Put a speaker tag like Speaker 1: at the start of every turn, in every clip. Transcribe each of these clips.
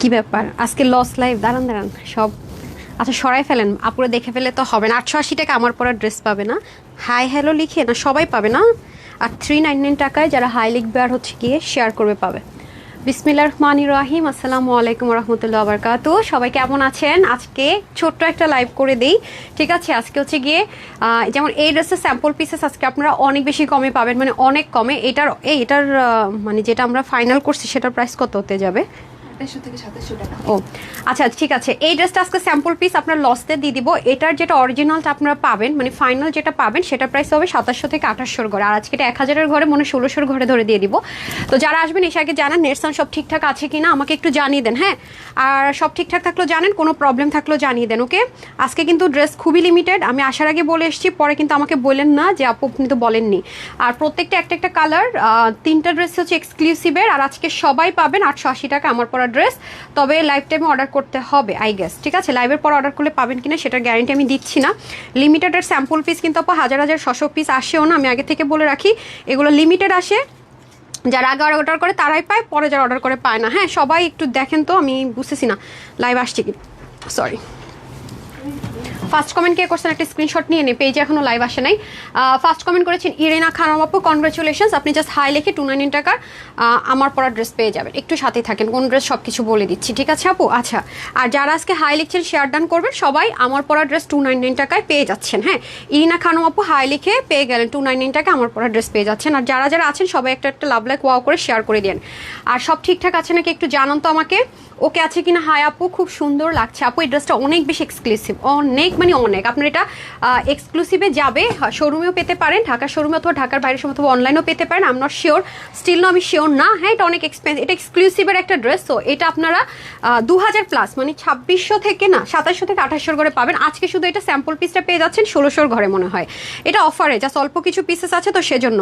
Speaker 1: কি ব্যাপার আজকে লস লাইভ? দাঁড়ান দাঁড়ান সব আচ্ছা সরাই ফেলেন, আপুরে দেখে ফেলে তো হবে না। 880 টাকা আমার পরা ড্রেস পাবে না, হাই হ্যালো লিখে না সবাই পাবে না। আর 399 টাকায় যারা হাই লিখবে আর হচ্ছে গিয়ে শেয়ার করবে পাবে। বিসমিল্লাহির রহমানির রহিম, আসসালামু আলাইকুম রহমতুল্লাহ বারকাতু। সবাই কেমন আছেন? আজকে ছোট্ট একটা লাইভ করে দেই, ঠিক আছে? আজকে হচ্ছে গিয়ে যেমন এই ড্রেসের স্যাম্পল পিসেস আজকে আপনারা অনেক বেশি কমে পাবেন, মানে অনেক কমে। এটার মানে যেটা আমরা ফাইনাল করছি সেটার প্রাইস কত হতে যাবে? ও আচ্ছা ঠিক আছে, এই ড্রেসটা আজকে স্যাম্পল পিস আপনার লসতে দিয়ে দিব। এটার যেটা অরিজিনালটা আপনারা পাবেন, মানে ফাইনাল যেটা পাবেন সেটার প্রাইস হবে 2700 থেকে 2800 ঘরে। আর আজকে এটা 1000-এর ঘরে মনে 1600-র ঘরে ধরে দিয়ে দিব। তো যারা আসবেন এসে আগে জানান নেটসান সব ঠিকঠাক আছে কিনা আমাকে একটু জানিয়ে দেন, হ্যাঁ? আর সব ঠিকঠাক থাকলেও জানেন, কোনো প্রবলেম থাকলেও জানিয়ে দেন, ওকে? আজকে কিন্তু ড্রেস খুবই লিমিটেড, আমি আসার আগে বলে এসেছি, পরে কিন্তু আমাকে বলেন না যে আপু আপনি তো বলেননি। আর প্রত্যেকটা একটা একটা কালার, 3টা ড্রেস হচ্ছে এক্সক্লুসিভের। আর আজকে সবাই পাবেন 880 টাকা আমার পরা ড্রেস। তবে লাইভ টাইমে অর্ডার করতে হবে আই গেস, ঠিক আছে? লাইভের পর অর্ডার করলে পাবেন কিনা সেটার গ্যারান্টি আমি দিচ্ছি না। লিমিটেডের স্যাম্পল পিস কিন্তু আপু হাজার হাজার 600 পিস আসেও না, আমি আগে থেকে বলে রাখি। এগুলো লিমিটেড আসে, যারা আগে অর্ডার করে তারাই পায়, পরে যারা অর্ডার করে পায় না। হ্যাঁ সবাই একটু দেখেন তো, আমি বুঝতেছি না লাইভ আসছে কি, সরি। ফার্স্ট কমেন্ট কে করছেন একটা স্ক্রিনশট নিয়ে নে, পেজে এখনো লাইভ আসে নাই। ফার্স্ট কমেন্ট করেছেন ইরেনা খানম আপু, কনগ্রাচুলেশনস। আপনি জাস্ট হাই লিখে 299 টাকার আমার পরা ড্রেস পেয়ে যাবেন। একটু সাথে থাকেন, কোন ড্রেস সব কিছু বলে দিচ্ছি, ঠিক আছে আপু? আচ্ছা, আর যারা আজকে হাই লিখছেন শেয়ার ডান করবেন, সবাই আমার পরা ড্রেস 299 টাকায় পেয়ে যাচ্ছেন। হ্যাঁ, ইরিনা খানম আপু হাই লিখে পেয়ে গেলেন 299 টাকা আমার পরা ড্রেস পেয়ে যাচ্ছেন। আর যারা যারা আছেন সবাই একটা একটা লাভ লাইক ওয়াও করে শেয়ার করে দেন। আর সব ঠিকঠাক আছে নাকি একটু জানান তো আমাকে, ওকে আছে কিনা? হাই আপু, খুব সুন্দর লাগছে আপু, এই ড্রেসটা অনেক বেশি এক্সক্লুসিভ, অনেক মানে অনেক। আপনার এটা এক্সক্লুসিভে যাবে, শোরুমেও পেতে পারেন, ঢাকার শোরুমে অথবা ঢাকার বাইরের শোরুম অথবা অনলাইনেও পেতে পারেন। I am not sure, still no আমি শিওর না। হ্যাঁ এটা অনেক এক্সপেন্সিভ, এটা এক্সক্লুসিভের একটা ড্রেস। তো এটা আপনারা 2000 প্লাস, মানে 2600 থেকে না 2700 থেকে 2800 ঘরে পাবেন। আজকে শুধু এটা স্যাম্পল পিসটা পেয়ে যাচ্ছেন 1600 ঘরে মনে হয়। এটা অফারে জাস্ট অল্প কিছু পিসেস আছে, তো সেজন্য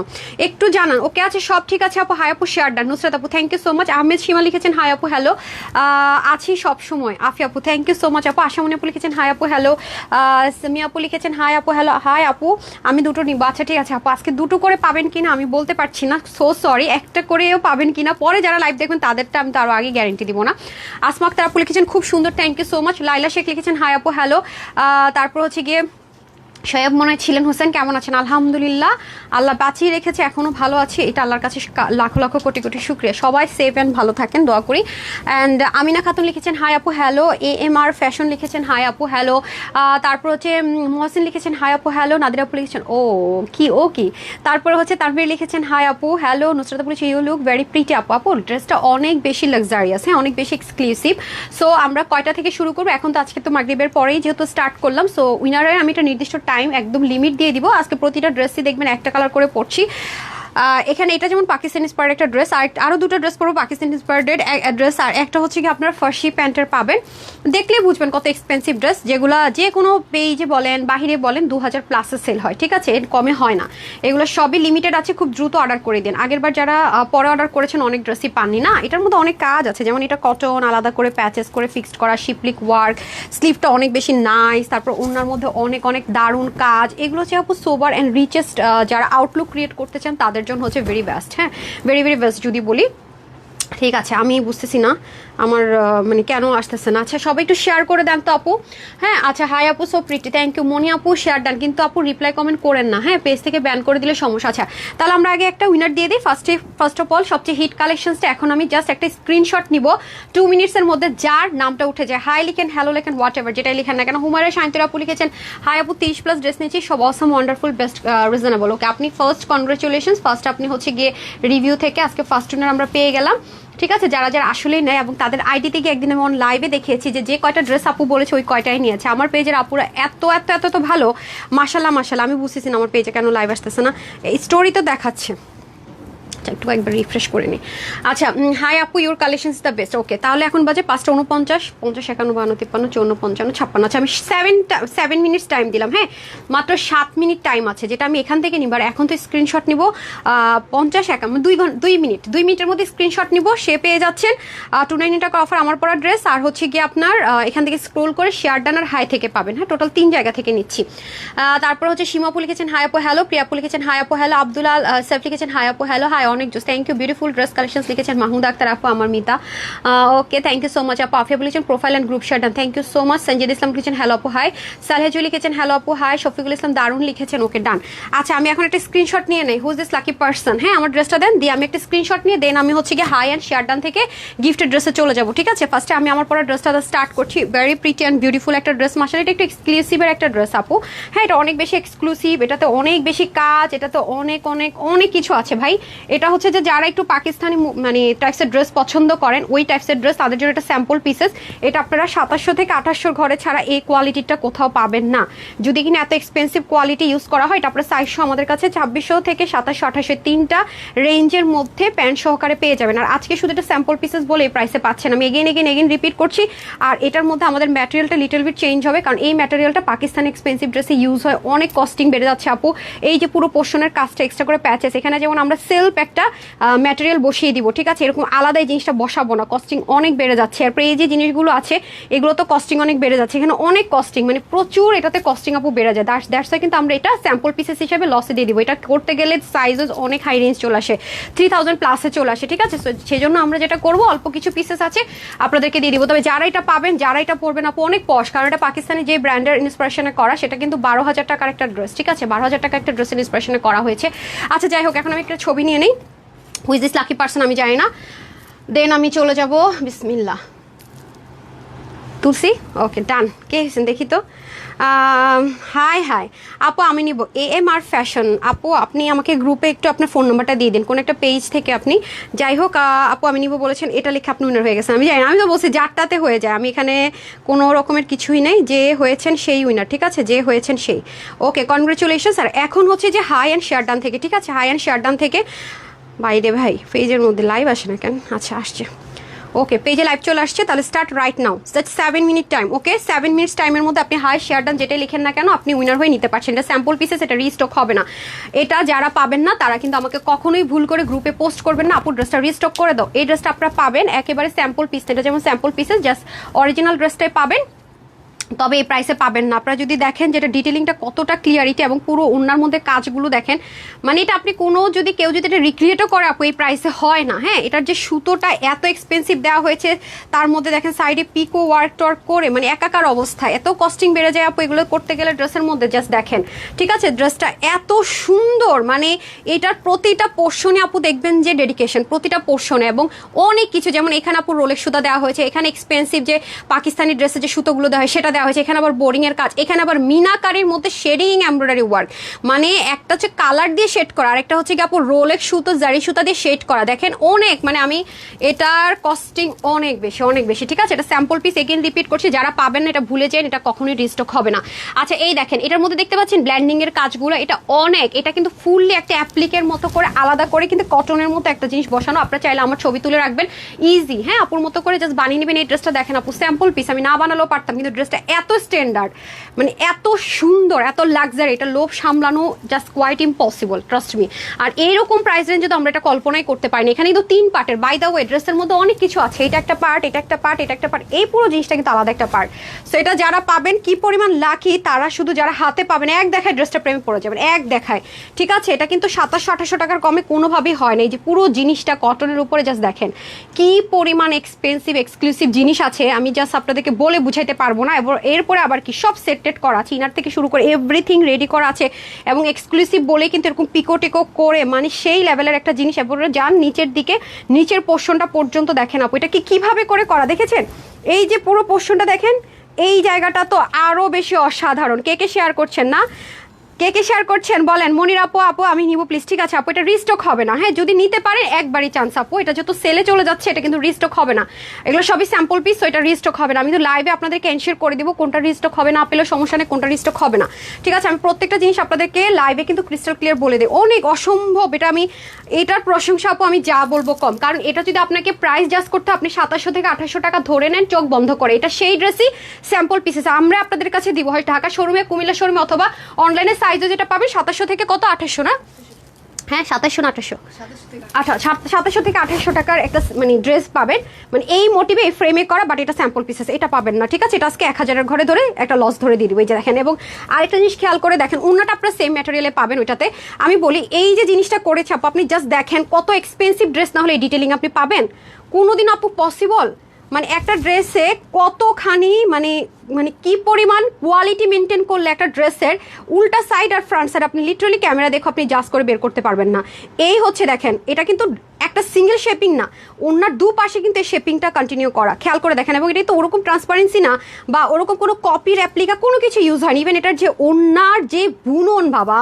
Speaker 1: একটু জানান। ওকে আছে, সব ঠিক আছে আপু। হাই আপু শেয়ার ডান। নুসরাত আপু thank you so much. Ahmed Sima লিখেছেন হাই আপু হ্যালো, আছি সব সময়। আফি আপু থ্যাংক ইউ সো মাচ আপু। আশামনি আপু লিখেছেন হাই আপু হ্যালো। সামি আপু লিখেছেন হাই আপু হ্যালো। হাই আপু, আমি দুটো নিব। আচ্ছা ঠিক আছে আপু, আজকে দুটো করে পাবেন কিনা আমি বলতে পারছি না, সো সরি। একটা করেও পাবেন কিনা পরে যারা লাইভ দেখবেন তাদেরটা আমি তো আরও আগে গ্যারেন্টি দিব না। আসমা আক্তার আপু লিখেছেন খুব সুন্দর, থ্যাংক ইউ সো মাচ। লাইলা শেখ লিখেছেন হাই আপু হ্যালো। তারপর হচ্ছে গিয়ে শোয়েব মনে হয় ছিলেন হোসেন, কেমন আছেন? আলহামদুলিল্লাহ, আল্লাহ বাঁচিয়ে রেখেছে, এখনো ভালো আছি, এটা আল্লাহর কাছে লাখো লাখো কোটি কোটি শুক্রিয়া। সবাই সেফ অ্যান্ড ভালো থাকেন, দোয়া করি। অ্যান্ড আমিনা খাতুন লিখেছেন হাই আপু হ্যালো। AMR ফ্যাশন লিখেছেন হাই আপু হ্যালো। তারপর হচ্ছে মহসিন লিখেছেন হাই আপু হ্যালো। নাদিরা আপু লিখেছেন ও কি। তারপরে হচ্ছে তানভীর লিখেছেন হাই আপু হ্যালো। নুসরাত আপু লিখেছে ইউ লুক ভেরি প্রিটি আপু। আপু ড্রেসটা অনেক বেশি লাক্সারিয়াস, হ্যাঁ অনেক বেশি এক্সক্লুসিভ। সো আমরা কয়টা থেকে শুরু করবো? এখন তো আজকে তো মাগরিবের পরেই যেহেতু স্টার্ট করলাম, সো উইনারের আমি একটা নির্দিষ্ট টাইম একদম লিমিট দিয়ে দিব। আজকে প্রতিটা ড্রেসই দেখবেন একটা কালার করে পড়ছি। এখানে এটা যেমন পাকিস্তান ইন্সপায়ার্ড একটা ড্রেস, আর আরও দুটো ড্রেস পরবো পাকিস্তান ইন্সপায়ার্ড ড্রেস। আর একটা হচ্ছে কি আপনার ফার্সি প্যান্টের পাবেন, দেখলেই বুঝবেন কত এক্সপেন্সিভ ড্রেস, যেগুলো যে কোনো পেজে বলেন বাহিরে বলেন 2000 প্লাসে সেল হয়, ঠিক আছে? এর কমে হয় না। এগুলো সবই লিমিটেড আছে, খুব দ্রুত অর্ডার করে দিন। আগেরবার যারা পরে অর্ডার করেছেন অনেক ড্রেসই পাননি না। এটার মধ্যে অনেক কাজ আছে, যেমন এটা কটন আলাদা করে প্যাচেস করে ফিক্সড করা, শিপলিক ওয়ার্ক, স্লিভটা অনেক বেশি নাইস, তারপর ওনার মধ্যে অনেক অনেক দারুণ কাজ। এগুলো হচ্ছে আপু সোবার অ্যান্ড রিচেস্ট যারা আউটলুক ক্রিয়েট করতে চান তাদের জন্য হচ্ছে ভেরি বেস্ট। হ্যাঁ ভেরি ভেরি বেস্ট যদি বলি, ঠিক আছে? আমি বুঝতেছি না আমার মানে কেন আসতেছে না। আচ্ছা সবাই একটু শেয়ার করে দেন তো আপু। হ্যাঁ আচ্ছা হাই আপু সো প্রিটি, থ্যাংক ইউ। মনি আপু শেয়ার ডান, কিন্তু আপু রিপ্লাই কমেন্ট করেন না, হ্যাঁ পেজ থেকে ব্যান করে দিলে সমস্যা। আচ্ছা তাহলে আমরা আগে একটা উইনার দিয়ে দিই। ফার্স্ট অফ অল সবচেয়ে হিট কালেকশনসটা এখন আমি জাস্ট একটা স্ক্রিনশট নিব 2 মিনিটসের মধ্যে, যার নামটা উঠে যায় হাই লিখেন হ্যালো লেখেন হোয়াট এভার যেটাই লিখেন না কেন। হুমায়রা শান্তির আপু লিখেছেন হাই আপু 30 প্লাস ড্রেস নিয়েছি, সব অসম ওয়ান্ডারফুল বেস্ট রিজনেবল। ওকে আপনি ফার্স্ট কনগ্রাচুলেশনস, ফার্স্ট আপনি হচ্ছে গিয়ে রিভিউ থেকে আজকে ফার্স্ট উইনার আমরা পেয়ে গেলাম, ঠিক আছে? যারা যারা আসলেই নেয় এবং তাদের আইডি থেকে একদিন আমি লাইভে দেখিয়েছি যে কয়টা ড্রেস আপু বলেছে ওই কয়টাই নিয়েছে। আমার পেজের আপুরা এত এত এত তো ভালো, মাশাল্লাহ মাশাল্লাহ। আমি বুঝতেছি না আমার পেজে কেন লাইভ আসতেছে না, স্টোরি তো দেখাচ্ছে। একটু একবার রিফ্রেশ করে নিই। আচ্ছা হাই আপু your collection is the best. Okay তাহলে এখন বাজে 5:49, 50, 51, 52, 53, 54, 55, 56। আচ্ছা আমি 7 মিনিটস টাইম দিলাম, হ্যাঁ মাত্র 7 মিনিট টাইম আছে, যেটা আমি এখান থেকে নিব। আর এখন তো স্ক্রিনশট নিব 50, 51, 2 মিনিটের মধ্যে স্ক্রিনশট নিব। সে পেয়ে যাচ্ছেন 299 টাকা অফার আমার পরা ড্রেস। আর হচ্ছে গিয়ে আপনার এখান থেকে স্ক্রোল করে শেয়ার ডান আর হাই থেকে পাবেন, হ্যাঁ টোটাল 3 জায়গা থেকে নিচ্ছি। তারপর হচ্ছে সীমাপু লিখেছেন হাই আপু হ্যালো, প্রিয়াপু লিখেছেন হাই আপু হ্যালো, আব্দুল আল সেফ লিখেছেন হাই আপু হ্যালো। হাই অনেক জোস। Thank you, beautiful dress collection লিখেছেন মাহমুদ আক্তার আপু, আমার মিতা। Okay, thank you so much আপু। আফিয়া বলেছেন profile and group shirt, thank you so much. Sanjid Islam লিখেছেন হ্যালো আপু হাই। সালহেজু লিখেছেন হ্যালো আপু হাই। শফিকুল ইসলাম দারুণ লিখেছেন, ওকে ডান। আচ্ছা, আমি এখন একটা স্ক্রিনশট নিয়ে নেই। Who's this lucky person? হ্যাঁ, আমার ড্রেসটা দেন, দিয়ে আমি একটা স্ক্রিনশট নিয়ে দেন আমি হচ্ছে গিয়ে হাই অ্যান্ড শেয়ার ডান থেকে গিফটের ড্রেসে চলে যাবো, ঠিক আছে? ফার্স্টে আমি আমার পরে ড্রেসটা স্টার্ট করছি। ভেরি প্রিটি অ্যান্ড বিউটিফুল একটা ড্রেস, মাসাল এটা একটু এক্সক্লুসিভের একটা ড্রেস আপু। হ্যাঁ, এটা অনেক বেশি এক্সক্লুসিভ, এটাতে অনেক বেশি কাজ, এটাতে অনেক অনেক অনেক কিছু আছে ভাই। এটা হচ্ছে যে যারা একটু পাকিস্তানি মানে টাইপসের ড্রেস পছন্দ করেন, ওই টাইপসের ড্রেস, তাদের জন্য একটা স্যাম্পল পিসেস। এটা আপনারা 2700 থেকে 2800 ঘরে ছাড়া এই কোয়ালিটিটা কোথাও পাবেন না। যদি কিনা এত এক্সপেন্সিভ কোয়ালিটি ইউজ করা হয়, এটা আপনার সাইজও আমাদের কাছে 2600 থেকে 2700 2800 তিনটা রেঞ্জের মধ্যে প্যান্ট সহকারে পেয়ে যাবেন। আর আজকে শুধু এটা স্যাম্পল পিসেস বলে এই প্রাইসে পাচ্ছেন। আমি এগেইন রিপিট করছি। আর এটার মধ্যে আমাদের ম্যাটেরিয়ালটা লিটল বিট চেঞ্জ হবে, কারণ এই ম্যাটেরিয়ালটা পাকিস্তানি এক্সপেন্সিভ ড্রেসে ইউজ হয়, অনেক কস্টিং বেড়ে যাচ্ছে আপু। এই যে পুরো পোর্শনের কাজটা এক্সট্রা করে প্যাচেস, এখানে যেমন আমরা সেলফ একটা ম্যাটেরিয়াল বসিয়ে দিব, ঠিক আছে? এরকম আলাদা এই জিনিসটা বসাবো না, কস্টিং অনেক বেড়ে যাচ্ছে। এরপরে এই যে জিনিসগুলো আছে, এগুলো তো কস্টিং অনেক বেড়ে যাচ্ছে, এখানে অনেক কস্টিং, মানে প্রচুর এটাতে কস্টিং আপু বেড়ে যায়। দ্যাটস কিন্তু আমরা এটা স্যাম্পল পিসেস হিসেবে লসে দিয়ে দিব। এটা করতে গেলে সাইজেস অনেক হাই রেঞ্জ চলে আসে, 3000 প্লাসে চলে আসে, ঠিক আছে? সেই জন্য আমরা যেটা করবো, অল্প কিছু পিসেস আছে আপনাদেরকে দিয়ে দিব। তবে যারা এটা পাবেন, যারা এটা পরবেন আপু, অনেক পশ, কারণ এটা পাকিস্তানি যে ব্র্যান্ডের ইন্সপিরেশনে করা, সেটা কিন্তু 12,000 টাকার একটা ড্রেস, ঠিক আছে? 12,000 টাকা একটা ড্রেসের ইন্সপিরেশনে করা হয়েছে। আচ্ছা, যাই হোক, এখন আমি একটা ছবি নিয়ে নিই। হুইজ দিস লাকি পার্সন আমি জানি না, দেন আমি চলে যাব। বিসমিল্লাহ। তুলসী, ওকে ডান। কে হয়েছেন দেখি তো। হাই হাই আপু, আমি নিব AMR ফ্যাশন। আপু আপনি আমাকে গ্রুপে একটু আপনার ফোন নাম্বারটা দিয়ে দিন, কোন একটা পেজ থেকে আপনি। যাই হোক আপু, আমি নিব বলেছেন, এটা লিখে আপনি উইনার হয়ে গেছেন। আমি জানি না, আমি তো বলছি যারটাতে হয়ে যায়, আমি এখানে কোনো রকমের কিছুই নেই। যে হয়েছেন সেই উইনার, ঠিক আছে? যে হয়েছেন সেই। ওকে, কনগ্রেচুলেশন স্যার। এখন হচ্ছে যে হাই অ্যান্ড শেয়ার ডান থেকে, ঠিক আছে? হাই অ্যান্ড শেয়ার ডান থেকে। বাইরে ভাই পেজের মধ্যে লাইভ আসে না কেন? আচ্ছা, আসছে। ওকে, পেজে লাইভ চলে আসছে, তাহলে start right now. Just 7 minute time. Okay, 7 minutes টাইমের মধ্যে আপনি হাই শেয়ার ডান যেটাই লিখেন না কেন, আপনি উইনার হয়ে নিতে পারছেন। এটা স্যাম্পল পিসেস, এটা রিস্টক হবে না। এটা যারা পাবেন না, তারা কিন্তু আমাকে কখনোই ভুল করে গ্রুপে পোস্ট করবেন না, আপু ড্রেসটা রিস্টক করে দাও। এই ড্রেসটা আপনারা পাবেন একেবারে স্যাম্পল পিস, এটা যেমন স্যাম্পল পিসেস, জাস্ট অরিজিনাল ড্রেসটাই পাবেন, তবে এই প্রাইসে পাবেন না। আপনারা যদি দেখেন যেটা ডিটেলিংটা কতটা ক্লিয়ারিটি এবং পুরো ওনার মধ্যে কাজগুলো দেখেন, মানে এটা আপনি কোনো যদি কেউ যদি এটা রিক্রিয়েটও করে আপু, এই প্রাইসে হয় না। হ্যাঁ, এটার যে সুতোটা এত এক্সপেন্সিভ দেওয়া হয়েছে, তার মধ্যে দেখেন সাইডে পিকো ওয়ার্ক টর্ক করে, মানে একাকার অবস্থায় এত কস্টিং বেড়ে যায় আপু এগুলো করতে গেলে ড্রেসের মধ্যে। জাস্ট দেখেন, ঠিক আছে? ড্রেসটা এত সুন্দর, মানে এটার প্রতিটা পোর্শনে আপু দেখবেন যে ডেডিকেশন, প্রতিটা পোর্শনে, এবং অনেক কিছু। যেমন এখানে আপু রোলেক্স সুতা দেওয়া হয়েছে, এখানে এক্সপেন্সিভ যে পাকিস্তানি ড্রেসের যে সুতোগুলো দেওয়া হয় সেটা দেওয়া হয়েছে, এখানে আবার বোরিং এর কাজ, এখানে আবার মিনাকারির মধ্যে শেডিং এমব্রয়ডারি ওয়ার্ক, মানে একটা হচ্ছে কালার দিয়ে শেড করা, আর একটা হচ্ছে কি আপু রোলেক্স সুতো জারি সুতা দিয়ে শেড করা। দেখেন অনেক, মানে আমি এটার কস্টিং অনেক বেশি, অনেক বেশি, ঠিক আছে? এটা স্যাম্পল পিস, এগেইন রিপিট করছি, যারা পাবেন না এটা ভুলে যান, এটা কখনোই রিস্টক হবে না। আচ্ছা, এই দেখেন এটার মধ্যে দেখতে পাচ্ছেন ব্ল্যান্ডিং এর কাজগুলো, এটা অনেক, এটা কিন্তু ফুললি একটা অ্যাপ্লিকের মতো করে আলাদা করে কিন্তু কটনের মতো একটা জিনিস বসানো। আপনারা চাইলে আমার ছবি তুলে রাখবেন, ইজি। হ্যাঁ, আপুর মতো করে জাস্ট বানিয়ে নেবেন। এই ড্রেসটা দেখেন আপু, স্যাম্পল পিস, আমি না বানালেও পারতাম, কিন্তু ড্রেসটা এত স্ট্যান্ডার্ড, মানে এত সুন্দর, এত লাক্সারি, এটা লোভ সামলানো just quite impossible, trust me. আর এইরকম প্রাইস রেঞ্জে তো আমরা এটা কল্পনাই করতে পারিনি। এখানে কিন্তু 3 পার্টের, বাই দ্য ওয়ে ড্রেসের মধ্যে অনেক কিছু আছে, এটা একটা পার্ট, এটা একটা পার্ট, এটা একটা পার্ট, এই পুরো জিনিসটা কিন্তু আলাদা একটা পার্ট। সো এটা যারা পাবেন, কি পরিমাণ লাকি তারা, শুধু যারা হাতে পাবেন, এক দেখায় ড্রেসটা প্রেমে পড়ে যাবেন, এক দেখায়, ঠিক আছে? এটা কিন্তু 2700-2800 টাকার কমে কোনোভাবেই হয় না। এই যে পুরো জিনিসটা কটনের উপরে, জাস্ট দেখেন কি পরিমাণ এক্সপেন্সিভ এক্সক্লুসিভ জিনিস আছে, আমি জাস্ট আপনাদেরকে বলে বুঝাইতে পারবো না। এরপরে আবার কি সব সেটেড করা আছে, ইনার থেকে শুরু করে এভরিথিং রেডি করা আছে, এবং এক্সক্লুসিভ বলে কিন্তু এরকম পিকো টেকো করে, মানে সেই লেভেলের একটা জিনিস। এরপরে যান নিচের দিকে, নিচের পোর্শনটা পর্যন্ত দেখেন আপু, এটা কিভাবে করে করা দেখেছেন? এই যে পুরো পোর্শনটা দেখেন, এই জায়গাটা তো আরো বেশি অসাধারণ। কে কে শেয়ার করছেন না? কে কে শেয়ার করছেন বলেন। মনির আপু, আপু আমি নিব প্লিজ, ঠিক আছে আপু? এটা রিস্টক হবে না। হ্যাঁ, যদি নিতে পারেন একবারই চান্স আপু, এটা যত সেলে চলে যাচ্ছে এটা কিন্তু রিস্টক হবে না। এগুলো সবই স্যাম্পল পিস, তো এটা রিস্টক হবে না। আমি তো লাইভে আপনাদেরকে এনশিওর করে দিব কোনটা রিস্টক হবে না, পেলেও সমস্যা নেই, কোনটা রিস্টক হবে না, ঠিক আছে? আমি প্রত্যেকটা জিনিস আপনাদেরকে লাইভে কিন্তু ক্রিস্টাল ক্লিয়ার বলে দিই, অনেক অসম্ভব। এটা আমি, এটার প্রশংসা আপু আমি যা বলবো কম, কারণ এটা যদি আপনাকে প্রাইস জাস্ট করতে আপনি 2700 থেকে 2800 টাকা ধরে নেন চোখ বন্ধ করে, এটা সেই ড্রেসই স্যাম্পল পিসেস আমরা আপনাদের কাছে দিব, হয় ঢাকা শোরুমে, কুমিল্লা শোরুমে, অথবা অনলাইনে সাইজে যেটা পাবেন 2700 থেকে কত 2800 না হ্যাঁ 2700 না 2800, 2700 থেকে 2800 টাকার একটা মানে ড্রেস পাবেন, মানে এই মোটিভে এই ফ্রেমে করা, বাট এটা স্যাম্পল পিসেস, এটা পাবেন না, ঠিক আছে? এটা আজকে 1000-এর ঘরে ধরে একটা লস ধরে দিয়ে দিবে, এই যে দেখেন। এবং আরেকটা জিনিস খেয়াল করে দেখেন, উন্নাটা আপনার সেম ম্যাটেরিয়ালে পাবেন ওইটাতে। আমি বলি এই যে জিনিসটা করেছে আপু, আপনি জাস্ট দেখেন কত এক্সপেন্সিভ ড্রেস না হলে এই ডিটেলিং আপনি পাবেন কোনোদিন আপু পসিবল? মানে একটা ড্রেসে কতখানি মানে মানে কি পরিমাণ কোয়ালিটি মেনটেন করলে একটা ড্রেসের উল্টা সাইড আর ফ্রন্ট সাইড আপনি লিটারালি ক্যামেরা দেখো আপনি জাস্ট করে বের করতে পারবেন না। এই হচ্ছে দেখেন, এটা কিন্তু একটা সিঙ্গেল শেপিং না, ওনার দুপাশে কিন্তু এই শেপিংটা কন্টিনিউ করা, খেয়াল করে দেখেন। এবং এটা তো ওরকম ট্রান্সপারেন্সি না বা ওরকম কোনো কপি রেপ্লিকা কোনো কিছু ইউজ হয়নি। ইভেন এটার যে ওনার যে বুনন বাবা,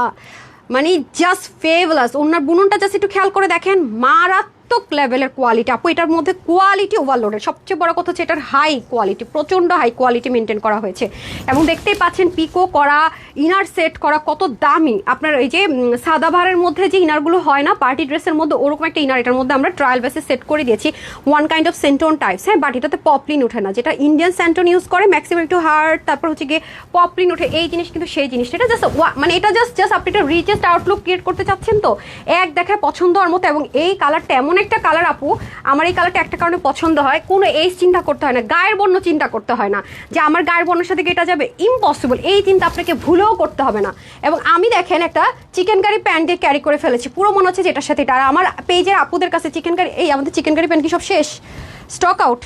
Speaker 1: মানে জাস্ট ফেভলাস, ওনার বুননটা জাস্ট একটু খেয়াল করে দেখেন, মারাত্মক লেভেলের কোয়ালিটি আপু। এটার মধ্যে কোয়ালিটি ওভারলোডেড, সবচেয়ে বড় কথা হচ্ছে এটার হাই কোয়ালিটি, প্রচণ্ড হাই কোয়ালিটি মেনটেন করা হয়েছে। এবং দেখতেই পাচ্ছেন পিকো করা, ইনার সেট করা, কত দামি। আপনার এই যে সাদাবাহারের মধ্যে যে ইনারগুলো হয় না পার্টি ড্রেসের মধ্যে, ওরকম একটা ইনার এটার মধ্যে আমরা ট্রায়াল বেসে সেট করে দিয়েছি, ওয়ান কাইন্ড অফ সেন্টোন টাইপস। হ্যাঁ, বাট এটাতে পপলিন ওঠে না, যেটা ইন্ডিয়ান সেন্টোন ইউজ করে ম্যাক্সিমাম একটু হার্ড, তারপর হচ্ছে গিয়ে পপলিন ওঠে। এই জিনিস কিন্তু সেই জিনিসটা, এটা জাস্ট মানে এটা জাস্ট আপনি একটা রিচেস্ট আউটলুক ক্রিয়েট করতে চাচ্ছেন তো এক দেখায় পছন্দ হওয়ার মতো। এবং এই কালারটা এমন একটা কালার আপু, আমার এই কালারটা একটা কারণে পছন্দ হয়, কোনো এই চিন্তা করতে হয় না, গায়ের বর্ণ চিন্তা করতে হয় না যে আমার গায়ের বর্ণের সাথে এটা যাবে, ইম্পসিবল। এই চিন্তা আপনাকে ভুলেও করতে হবে না। এবং আমি দেখেন একটা চিকেন কারি প্যান্ট দিয়ে ক্যারি করে ফেলেছি, পুরো মনে হচ্ছে যে এটার সাথে এটা। আর আমার পেজের আপুদের কাছে চিকেন কারি, এই আমাদের চিকেন কারি প্যান্ট কি সব শেষ, স্টক আউট?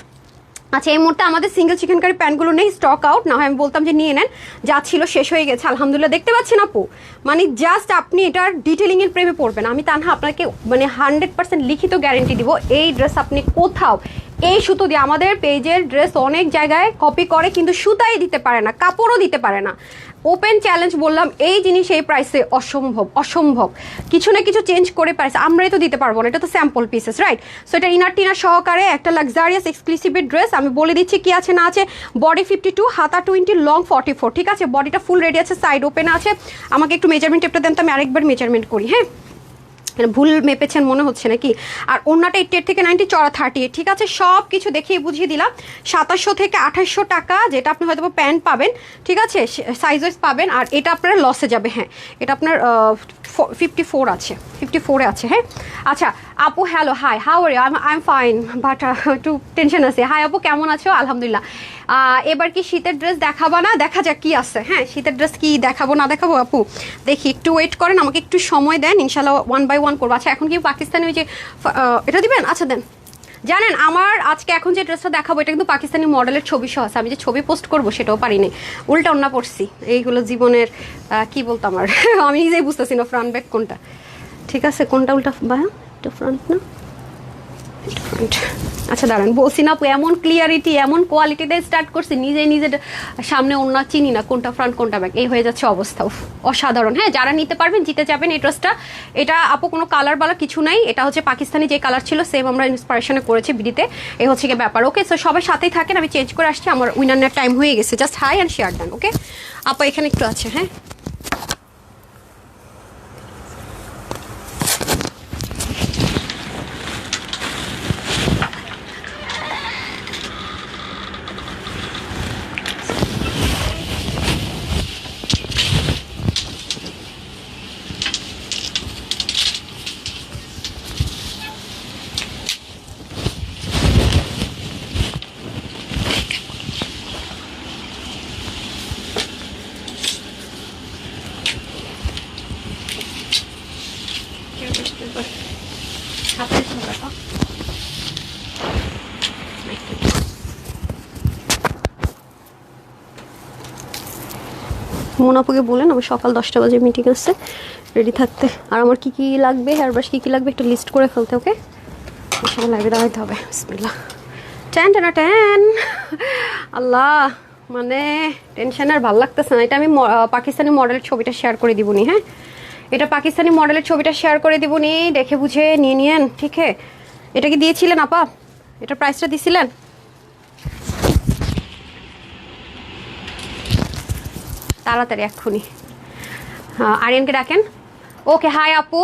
Speaker 1: আচ্ছা, এই মুহূর্তে আমাদের সিঙ্গেল চিকেন কারি প্যান্টগুলো নেই, স্টক আউট। না হয় আমি বলতাম যে নিয়ে নেন, যা ছিল শেষ হয়ে গেছে আলহামদুলিল্লাহ। দেখতে পাচ্ছেন আপু, মানে জাস্ট আপনি এটার ডিটেলিংয়ের প্রেমে পড়বেন। আমি তানহা আপনাকে মানে 100% লিখিত গ্যারেন্টি দিব, এই ড্রেস আপনি কোথাও এই সুতো দিয়ে, আমাদের পেজের ড্রেস অনেক জায়গায় কপি করে কিন্তু সুতাই দিতে পারে না, কাপড়ও দিতে পারে না। ওপেন চ্যালেঞ্জ বললাম, এই জিনিস এই প্রাইসে অসম্ভব, অসম্ভব। কিছু না কিছু চেঞ্জ করে প্রাইস আমরাই তো দিতে পারবো না, এটা তো স্যাম্পল পিসেস, রাইট? সো এটা ইনার টিনার সহকারে একটা লাক্সারিয়াস এক্সক্লুসিভ ড্রেস। আমি বলে দিচ্ছি কি আছে না আছে। বডি 52, হাতা 20, লং 44, ঠিক আছে? বডিটা ফুল রেডি আছে, সাইড ওপেন আছে। আমাকে একটু মেজারমেন্ট টেপটা দেন তো, আমি আরেকবার মেজারমেন্ট করি। হ্যাঁ, ভুল মেপেছেন মনে হচ্ছে নাকি? আর ওন্নাটা 88 থেকে 90, চড়া 38, ঠিক আছে? সব কিছু দেখিয়ে বুঝিয়ে দিলাম। 2700 থেকে 2800 টাকা, যেটা আপনি হয়তো প্যান্ট পাবেন, ঠিক আছে, সাইজ ওয়াইজ পাবেন। আর এটা আপনার লসে যাবে। হ্যাঁ, এটা আপনার 54 আছে, 54-এ আছে। হ্যাঁ, আচ্ছা আপু, hello, hi, how are you? I am fine, but একটু টেনশন আছে। হাই আপু, কেমন আছো? আলহামদুলিল্লাহ। এবার কি শীতের ড্রেস দেখাবো না? দেখা যাক কি আছে। হ্যাঁ, শীতের ড্রেস কি দেখাবো না দেখাবো আপু, দেখি, একটু ওয়েট করেন, আমাকে একটু সময় দেন, ইনশাল্লাহ 1 by 1 করবো। আচ্ছা, এখন কি পাকিস্তানি ওই যে এটা দিবেন? আচ্ছা দেন। জানেন আমার আজকে এখন যে ড্রেসটা দেখাবো এটা কিন্তু পাকিস্তানি মডেলের ছবি সহ আছে, আমি যে ছবি পোস্ট করবো সেটাও পারিনি, উল্টা অন্য পড়ছি। এইগুলো জীবনের কি বলতো আমার আমি নিজেই বুঝতেছি না ফ্রন্ট ব্যাক কোনটা, ঠিক আছে, কোনটা উল্টা বা এটা ফ্রন্ট না ফ্রন্ট। আচ্ছা দাঁড়ান, বলছি না আপু, এমন ক্লিয়ারিটি এমন কোয়ালিটিতে স্টার্ট করছি, নিজে নিজের সামনে অন্য চিনি না কোনটা ফ্রন্ট কোনটা ব্যাক, এই হয়ে যাচ্ছে অবস্থা। অসাধারণ। হ্যাঁ, যারা নিতে পারবেন জিতে যাবেন এই ড্রেসটা। এটা আপু কোনো কালার বালা কিছু নাই, এটা হচ্ছে পাকিস্তানি যে কালার ছিল সেম আমরা ইন্সপিরেশনে করেছি বিডিতে, এই হচ্ছে কি ব্যাপার। ওকে, সো সবাই সাথেই থাকেন, আমি চেঞ্জ করে আসছি, আমার উইনার টাইম হয়ে গেছে। Just hi and share done. Okay আপু, এখানে একটু আছে। হ্যাঁ, মোনাপুকে বলেন আমার সকাল 10টা বাজে মিটিং আছে, রেডি থাকতে। আর আমার কি কি লাগবে, হেয়ার ব্রাশ কি কি লাগবে একটু লিস্ট করে ফেলতে। ওকে, সবাই লাগবে, দাঁড়াইতে হবে। বিসমিল্লাহ। টেন আল্লাহ, মানে টেনশন আর ভালো লাগতেছে না। এটা আমি পাকিস্তানি মডেলের ছবিটা শেয়ার করে দিবনি। হ্যাঁ, এটা পাকিস্তানি মডেলের ছবিটা শেয়ার করে দিবনি, দেখে বুঝে নিয়ে নিয়েন। ঠিক আছে, এটা কি দিয়েছিলেন আপা? এটার প্রাইসটা দিয়েছিলেন? তাড়াতাড়ি এক্ষুনি আরিয়ানকে ডাকেন। ওকে, হাই আপু,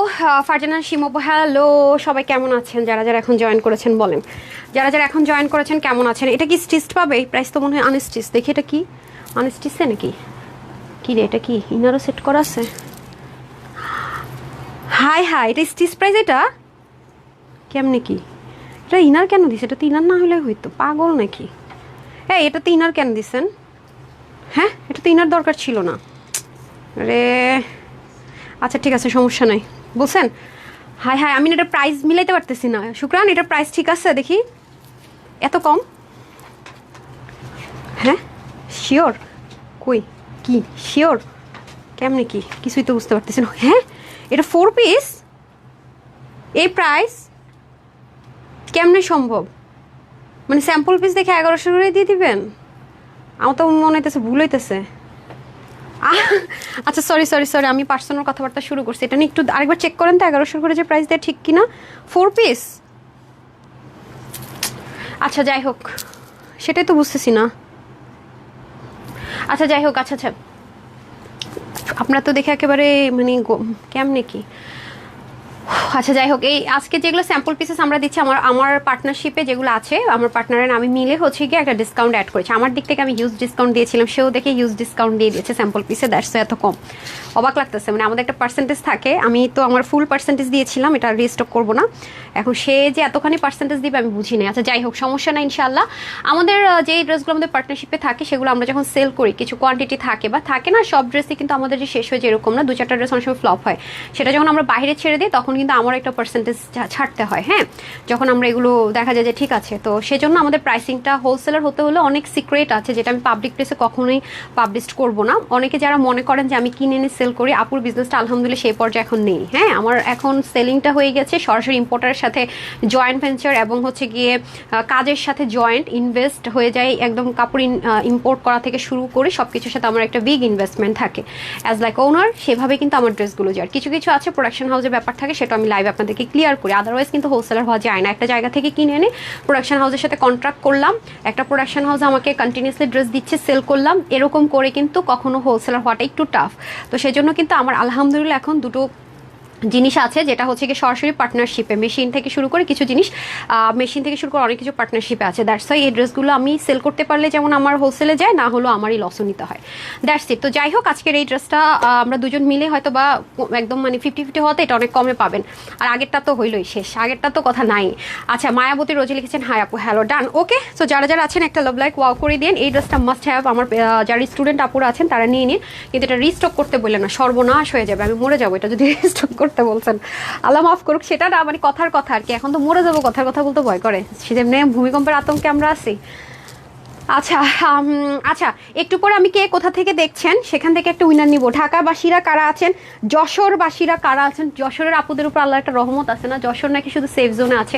Speaker 1: ফারজানা শিমপু, হ্যালো, সবাই কেমন আছেন? যারা যারা এখন জয়েন করেছেন বলেন, যারা যারা এখন জয়েন করেছেন কেমন আছেন? এটা কি স্টিচড পাবে? এই প্রাইস তো মনে হয় আনস্টিচ। দেখি এটা কি আনস্টিচে নাকি কি রে? এটা কি ইনারও সেট করা আছে? হাই হাই, এটা স্টিচ প্রাইস? এটা কেমনে কি? এটা ইনার কেন দিছে? এটা তো ইনার না হলে হইতো, পাগল নাকি? এই এটা তো ইনার কেন দিছেন? হ্যাঁ, এটা তো ইনার দরকার ছিল না। আরে আচ্ছা ঠিক আছে, সমস্যা নাই। বলছেন হাই হাই, আমি এটা প্রাইস মিলাইতে পারতেছি না। শুক্রান, এটার প্রাইস ঠিক আছে দেখি, এত কম? হ্যাঁ শিওর? কই কি শিওর? কেমনে কি কিছুই তো বুঝতে পারতেছি না। হ্যাঁ এটা 4 পিস, এই প্রাইস কেমনে সম্ভব? মানে স্যাম্পল পিস দেখে 1100 করে দিয়ে দিবেন? আমার তো মনে হইতেছে ভুল হইতেছে। আচ্ছা সরি সরি সরি, আমি পার্সোনাল কথাবার্তা শুরু করছি। এটা নিয়ে একটু আরেকবার চেক করেন তো 1100 করে যে প্রাইস দেয় ঠিক কিনা। 4 পিস? আচ্ছা যাই হোক, সেটাই তো বুঝতেছি না। আচ্ছা যাই হোক, আচ্ছা আচ্ছা, আপনার তো দেখে একেবারে মানে কেমনে কি। আচ্ছা যাই হোক, এই আজকে যেগুলো স্যাম্পল পিসেস আমরা দিচ্ছি, আমার আমার পার্টনারশিপে যেগুলো আছে, আমার পার্টনারের আমি মিলে হচ্ছে গিয়ে একটা ডিসকাউন্ট অ্যাড করেছি। আমার দিক থেকে আমি হিউজ ডিসকাউন্ট দিয়েছিলাম, সেও দেখে হিউজ ডিসকাউন্ট দিয়ে দিয়েছে স্যাম্পল পিসে। দ্যাটস এত কম, অবাক লাগতেছে। মানে আমাদের একটা পার্সেন্টেজ থাকে, আমি তো আমার ফুল পার্সেন্টেজ দিয়েছিলাম, এটা রিস্টক করবো না। এখন সে যে এতখানি পার্সেন্টেজ দিবে আমি বুঝি নাই। আচ্ছা যাই হোক, সমস্যা নাই ইনশাল্লাহ। আমাদের যে ড্রেসগুলো আমাদের পার্টনারশিপে থাকে, সেগুলো আমরা যখন সেল করি, কিছু কোয়ান্টিটি থাকে বা থাকে না, সব ড্রেসই কিন্তু আমাদের যে শেষ হয়ে যায় এরকম না, 2-4টা ড্রেস অনেক সময় ফ্লপ হয়। সেটা যখন আমরা বাইরে ছেড়ে দিই তখন কিন্তু আমার একটা পার্সেন্টেজ ছাড়তে হয়। হ্যাঁ, যখন আমরা এগুলো দেখা যায় যে ঠিক আছে, তো সেজন্য আমাদের প্রাইসিংটা হোলসেলার হতে হলে অনেক সিক্রেট আছে, যেটা আমি পাবলিক প্লেসে কখনোই পাবলিশ করব না। অনেকে যারা মনে করেন যে আমি কিনে এনে সেল করি, আপুর বিজনেসটা আলহামদুলিল্লাহ সেই পর্যায়ে এখন নেই। হ্যাঁ, আমার এখন সেলিংটা হয়ে গেছে সরাসরি ইম্পোর্টারের সাথে জয়েন্ট ভেঞ্চার, এবং হচ্ছে গিয়ে কাজের সাথে জয়েন্ট ইনভেস্ট হয়ে যায়। একদম কাপড় ইম্পোর্ট করা থেকে শুরু করে সব কিছুর সাথে আমার একটা বিগ ইনভেস্টমেন্ট থাকে অ্যাজ লাইক ওনার। সেভাবে কিন্তু আমার ড্রেসগুলো যায়। কিছু কিছু আছে প্রোডাকশন হাউসের ব্যাপার থাকে, সেটা আমি লাইভ আপনাদেরকে ক্লিয়ার করি। আদারওয়াইজ কিন্তু হোলসেলার হওয়া যায় না। একটা জায়গা থেকে কিনে এনে প্রোডাকশন হাউসের সাথে কন্ট্রাক্ট করলাম, একটা প্রোডাকশন হাউস আমাকে কন্টিনিউসলি ড্রেস দিচ্ছে, সেল করলাম, এরকম করে কিন্তু কখনো হোলসেলার হওয়াটা একটু টাফ। তো সেজন্য কিন্তু আমার আলহামদুলিল্লাহ এখন দুটো জিনিস আছে, যেটা হচ্ছে কি সরাসরি পার্টনারশিপে, মেশিন থেকে শুরু করে কিছু জিনিস, মেশিন থেকে শুরু করে অনেক কিছু পার্টনারশিপে আছে। দ্যাটস ওয়াই এই ড্রেসগুলো আমি সেল করতে পারলে যেমন আমার হোলসেলে যায়, না হলেও আমারই লসও নিতে হয়। That's it. তো যাই হোক, আজকের এই ড্রেসটা আমরা দুজন মিলে হয়তো বা একদম মানে 50-50 হতে এটা অনেক কমে পাবেন। আর আগেরটা তো হইলই শেষ, আগেরটা তো কথা নাই। আচ্ছা, মায়াবতী রোজি লিখেছেন হাই আপু, হ্যালো, ডান, ওকে। তো যারা যারা আছেন একটা লাভ লাইক ওয়াও করে দিন। এই ড্রেসটা মাস্ট হ্যাভ, আমার যারা স্টুডেন্ট আপুরা আছেন তারা নিয়ে নিন, কিন্তু এটা রিস্টক করতে বললেন না, সর্বনাশ হয়ে যাবে, আমি মরে যাবো এটা যদি রিস্টক করতে বলছেন। আল্লাহ মাফ করুক, সেটা না, মানে কথার কথা আর কি। এখন তো মরে যাবো, কথার কথা বলতে ভয় করে, সেজন্য ভূমিকম্পের আতঙ্কে আমরা আছি। আচ্ছা আচ্ছা, একটু পরে আমি কে কোথা থেকে দেখছেন সেখান থেকে একটা উইনার নিব। ঢাকাবাসীরা কারা আছেন, যশোরবাসীরা কারা আছেন? যশোরের আপুদের উপর আল্লাহ একটা রহমত আছে না, যশোর নাকি শুধু সেফ জোনে আছে।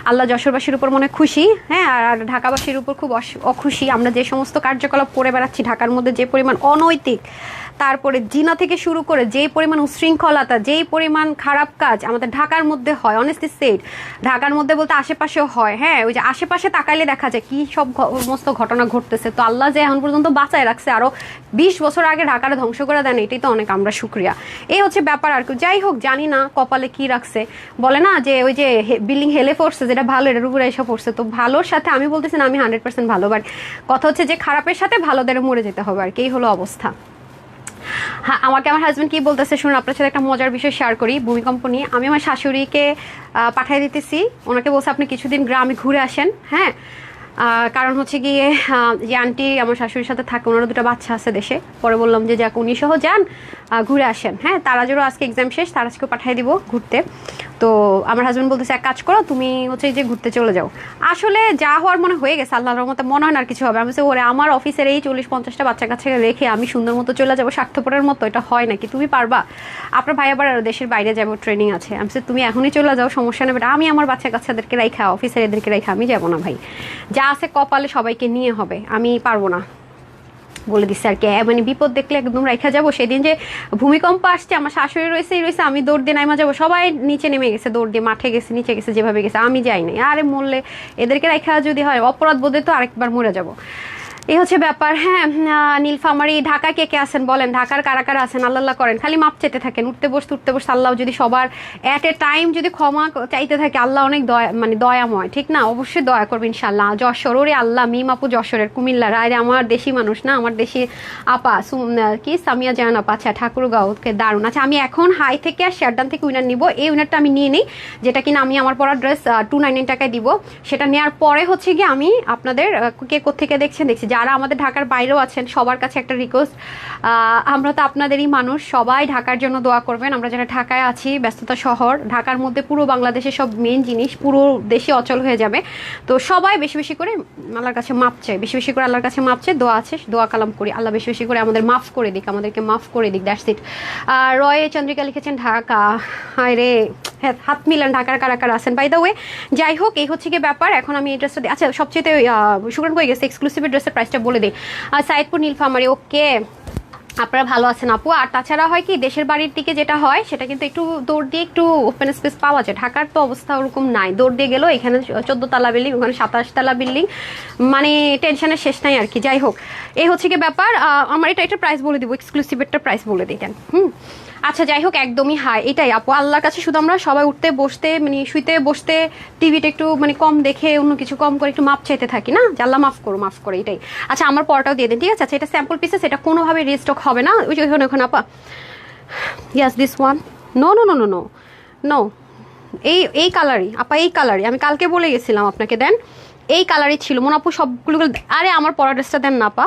Speaker 1: আল্লাহ যশোরবাসীর উপর মনে খুশি। হ্যাঁ, আর ঢাকাবাসীর উপর খুব অখুশি। আমরা যে সমস্ত কার্যকলাপ করে বেড়াচ্ছি ঢাকার মধ্যে, যে পরিমাণ অনৈতিক, তারপরে জিনা থেকে শুরু করে যেই পরিমাণ উশৃঙ্খলতা, যেই পরিমাণ খারাপ কাজ আমাদের ঢাকার মধ্যে হয়, অনেস্টলি সেড, ঢাকার মধ্যে বলতে আশেপাশেও হয়। হ্যাঁ, ওই যে আশেপাশে তাকাইলে দেখা যায় কি সব সমস্ত ঘটনা ঘটতেছে। তো আল্লাহ যে এখন পর্যন্ত বাঁচায় রাখছে, আরো 20 বছর আগে ঢাকার ধ্বংস করে দেন, এটাই তো অনেক আমরা শুক্রিয়া। এই হচ্ছে ব্যাপার আর কি। যাই হোক, জানি না কপালে কি রাখছে। বলে না যে ওই যে বিল্ডিং হেলে পড়ছে, যেটা ভালো এটার উপরে এসে পড়ছে। তো ভালোর সাথে আমি বলতেছি না আমি 100% ভালো, বাট কথা হচ্ছে যে খারাপের সাথে ভালোদের মরে যেতে হবে আর কি, এই হলো অবস্থা। হ্যাঁ, আমাকে আমার হাজব্যান্ড কি বলতেছে শুনুন, আপনার সাথে একটা মজার বিষয় শেয়ার করি ভূমিকম্প নিয়ে। আমি আমার শাশুড়িকে পাঠিয়ে দিতেছি, ওনাকে বলছে আপনি কিছুদিন গ্রামে ঘুরে আসেন। হ্যাঁ, কারণ হচ্ছে গিয়ে যে আন্টি আমার শাশুড়ির সাথে থাকে, ওনারও 2টা বাচ্চা আছে দেশে। পরে বললাম যে যাক উনি সহ যান, ঘুরে আসেন। হ্যাঁ, তারাজেরও আজকে এক্সাম শেষ, তারাজকেও পাঠিয়ে দিব ঘুরতে। তো আমার হাজব্যান্ড বলতেছে এক কাজ করো, তুমি হচ্ছে যে ঘুরতে চলে যাও। আসলে যা হওয়ার মনে হয়ে গেছে, আল্লাহর রহমতে মনে হয় না আর কিছু হবে। আমি বলছি ওরে, আমার অফিসের এই 40-50টা বাচ্চা কাছে রেখে আমি সুন্দর মতো চলে যাবো স্বার্থপরের মতো? এটা হয় নাকি? তুমি পারবা? আপনার ভাই আবার দেশের বাইরে যাবো, ট্রেনিং আছে। আমি বলছি তুমি এখনই চলে যাও, সমস্যা নেই। আমি আমার বাচ্চা কাচ্চাদেরকে রাইখা, অফিসের এদেরকে রাইখা আমি যাবো না ভাই। যা আছে কপালে সবাইকে নিয়ে হবে, আমি পারবো না বলে দিচ্ছে আর কি। মানে বিপদ দেখলে একদম রাইখা যাবো। সেদিন যে ভূমিকম্প আসছে, আমার শাশুড়ি রয়েছে, আমি দৌড় দিয়ে নাইমা যাবো, সবাই নিচে নেমে গেছে, দৌড় দিয়ে মাঠে গেছে, নিচে গেছে, যেভাবে গেছে, আমি যাই নাই। আরে মরলে এদেরকে রাইখা যদি হয়, অপরাধ বোধে তো আরেকবার মরে যাবো। এই হচ্ছে ব্যাপার। হ্যাঁ, নীলফামারী ঢাকা কে কে আছেন বলেন, ঢাকার কারা কারা আছেন? আল্লাহ আল্লাহ করেন, খালি মাপ চেতে থাকেন, উঠতে বসতে আল্লাহ যদি সবার এট এ টাইম যদি ক্ষমা চাইতে থাকে, আল্লাহ অনেক দয়া, মানে দয়াময়, ঠিক না? অবশ্যই দয়া করবে ইনশাল্লাহ। যশোর, ওরে আল্লাহ, মিম আপু যশোরের, কুমিল্লার, আরে আমার দেশি মানুষ না, আমার দেশি আপা কি সামিয়া জাহান আপা, আচ্ছা ঠাকুরগাঁও, ওকে দারুণ। আচ্ছা আমি এখন হাই থেকে আর শেয়ারডান থেকে উইনার নিব, এই উইনারটা আমি নিয়ে নিই, যেটা কিনা আমি আমার পরা ড্রেস 299 টাকায় দিব। সেটা নেওয়ার পরে হচ্ছে গিয়ে আমি আপনাদের কে কোথেকে দেখছেন দেখছি, যারা আমাদের ঢাকার বাইরেও আছেন সবার কাছে একটা রিকোয়েস্ট, আমরা তো আপনাদেরই মানুষ, সবাই ঢাকার জন্য দোয়া করবেন। আমরা যারা ঢাকায় আছি, ব্যস্ততা শহর, ঢাকার মধ্যে পুরো বাংলাদেশের সব মেন জিনিস পুরো দেশে অচল হয়ে যাবে, তো সবাই বেশি বেশি করে আল্লাহর কাছে মাপ চাই, বেশি বেশি করে আল্লাহর কাছে মাপ চাই, দোয়া আছে, দোয়া কালাম করি, আল্লাহ বেশি বেশি করে আমাদের মাফ করে দিক, আমাদেরকে মাফ করে দিক, দ্যাটস ইট। রয় চন্দ্রিকা লিখেছেন ঢাকা, হায় রে, হ্যাঁ হাত মিলান, ঢাকার কারা কারা আছেন। বাই দ্য ওয়ে, যাই হোক, এই হচ্ছে কি ব্যাপার। এখন আমি এই ড্রেসটা, আচ্ছা সবচেয়ে শুকরান হয়ে গেছে, এক্সক্লুসিভ ড্রেসের প্রাইসটা বলে দিই। সাইদপুর নীলফামারী, ওকে আপনারা ভালো আছেন আপু। আর তাছাড়া হয় কি, দেশের বাড়ির দিকে যেটা হয় সেটা কিন্তু একটু দৌড় দিয়ে একটু ওপেন স্পেস পাওয়া যায়, ঢাকার তো অবস্থা ওরকম নাই, দৌড় দিয়ে গেলেও এখানে 14 তলা বিল্ডিং, ওখানে 27 তলা বিল্ডিং, মানে টেনশনের শেষ নাই আর কি। যাই হোক, এই হচ্ছে কি ব্যাপার। আমার এটা প্রাইস বলে দিব, এক্সক্লুসিভ একটা প্রাইস বলে দিই কেন। আচ্ছা যাই হোক, একদমই হাই, এটাই আপু আল্লাহর কাছে শুধু আমরা সবাই উঠতে বসতে, মানে শুইতে বসতে টিভিটা একটু মানে কম দেখে, অন্য কিছু কম করে একটু মাপ চাইতে থাকি না, যে আল্লাহ মাফ করে, এটাই। আচ্ছা আমার পরটাও দিয়ে দেন, ঠিক আছে? আচ্ছা এটা স্যাম্পল পিসেস, এটা কোনোভাবে রিস্টক হবে না, ওই যে ওখানে আপা, yes this one, no no no no no no, এই কালারই আপা, এই কালারই আমি কালকে বলে গেছিলাম আপনাকে, দেন এই কালারই ছিল মনে আপু সবগুলো। আরে আমার পরা ড্রেসটা দেন না আপা।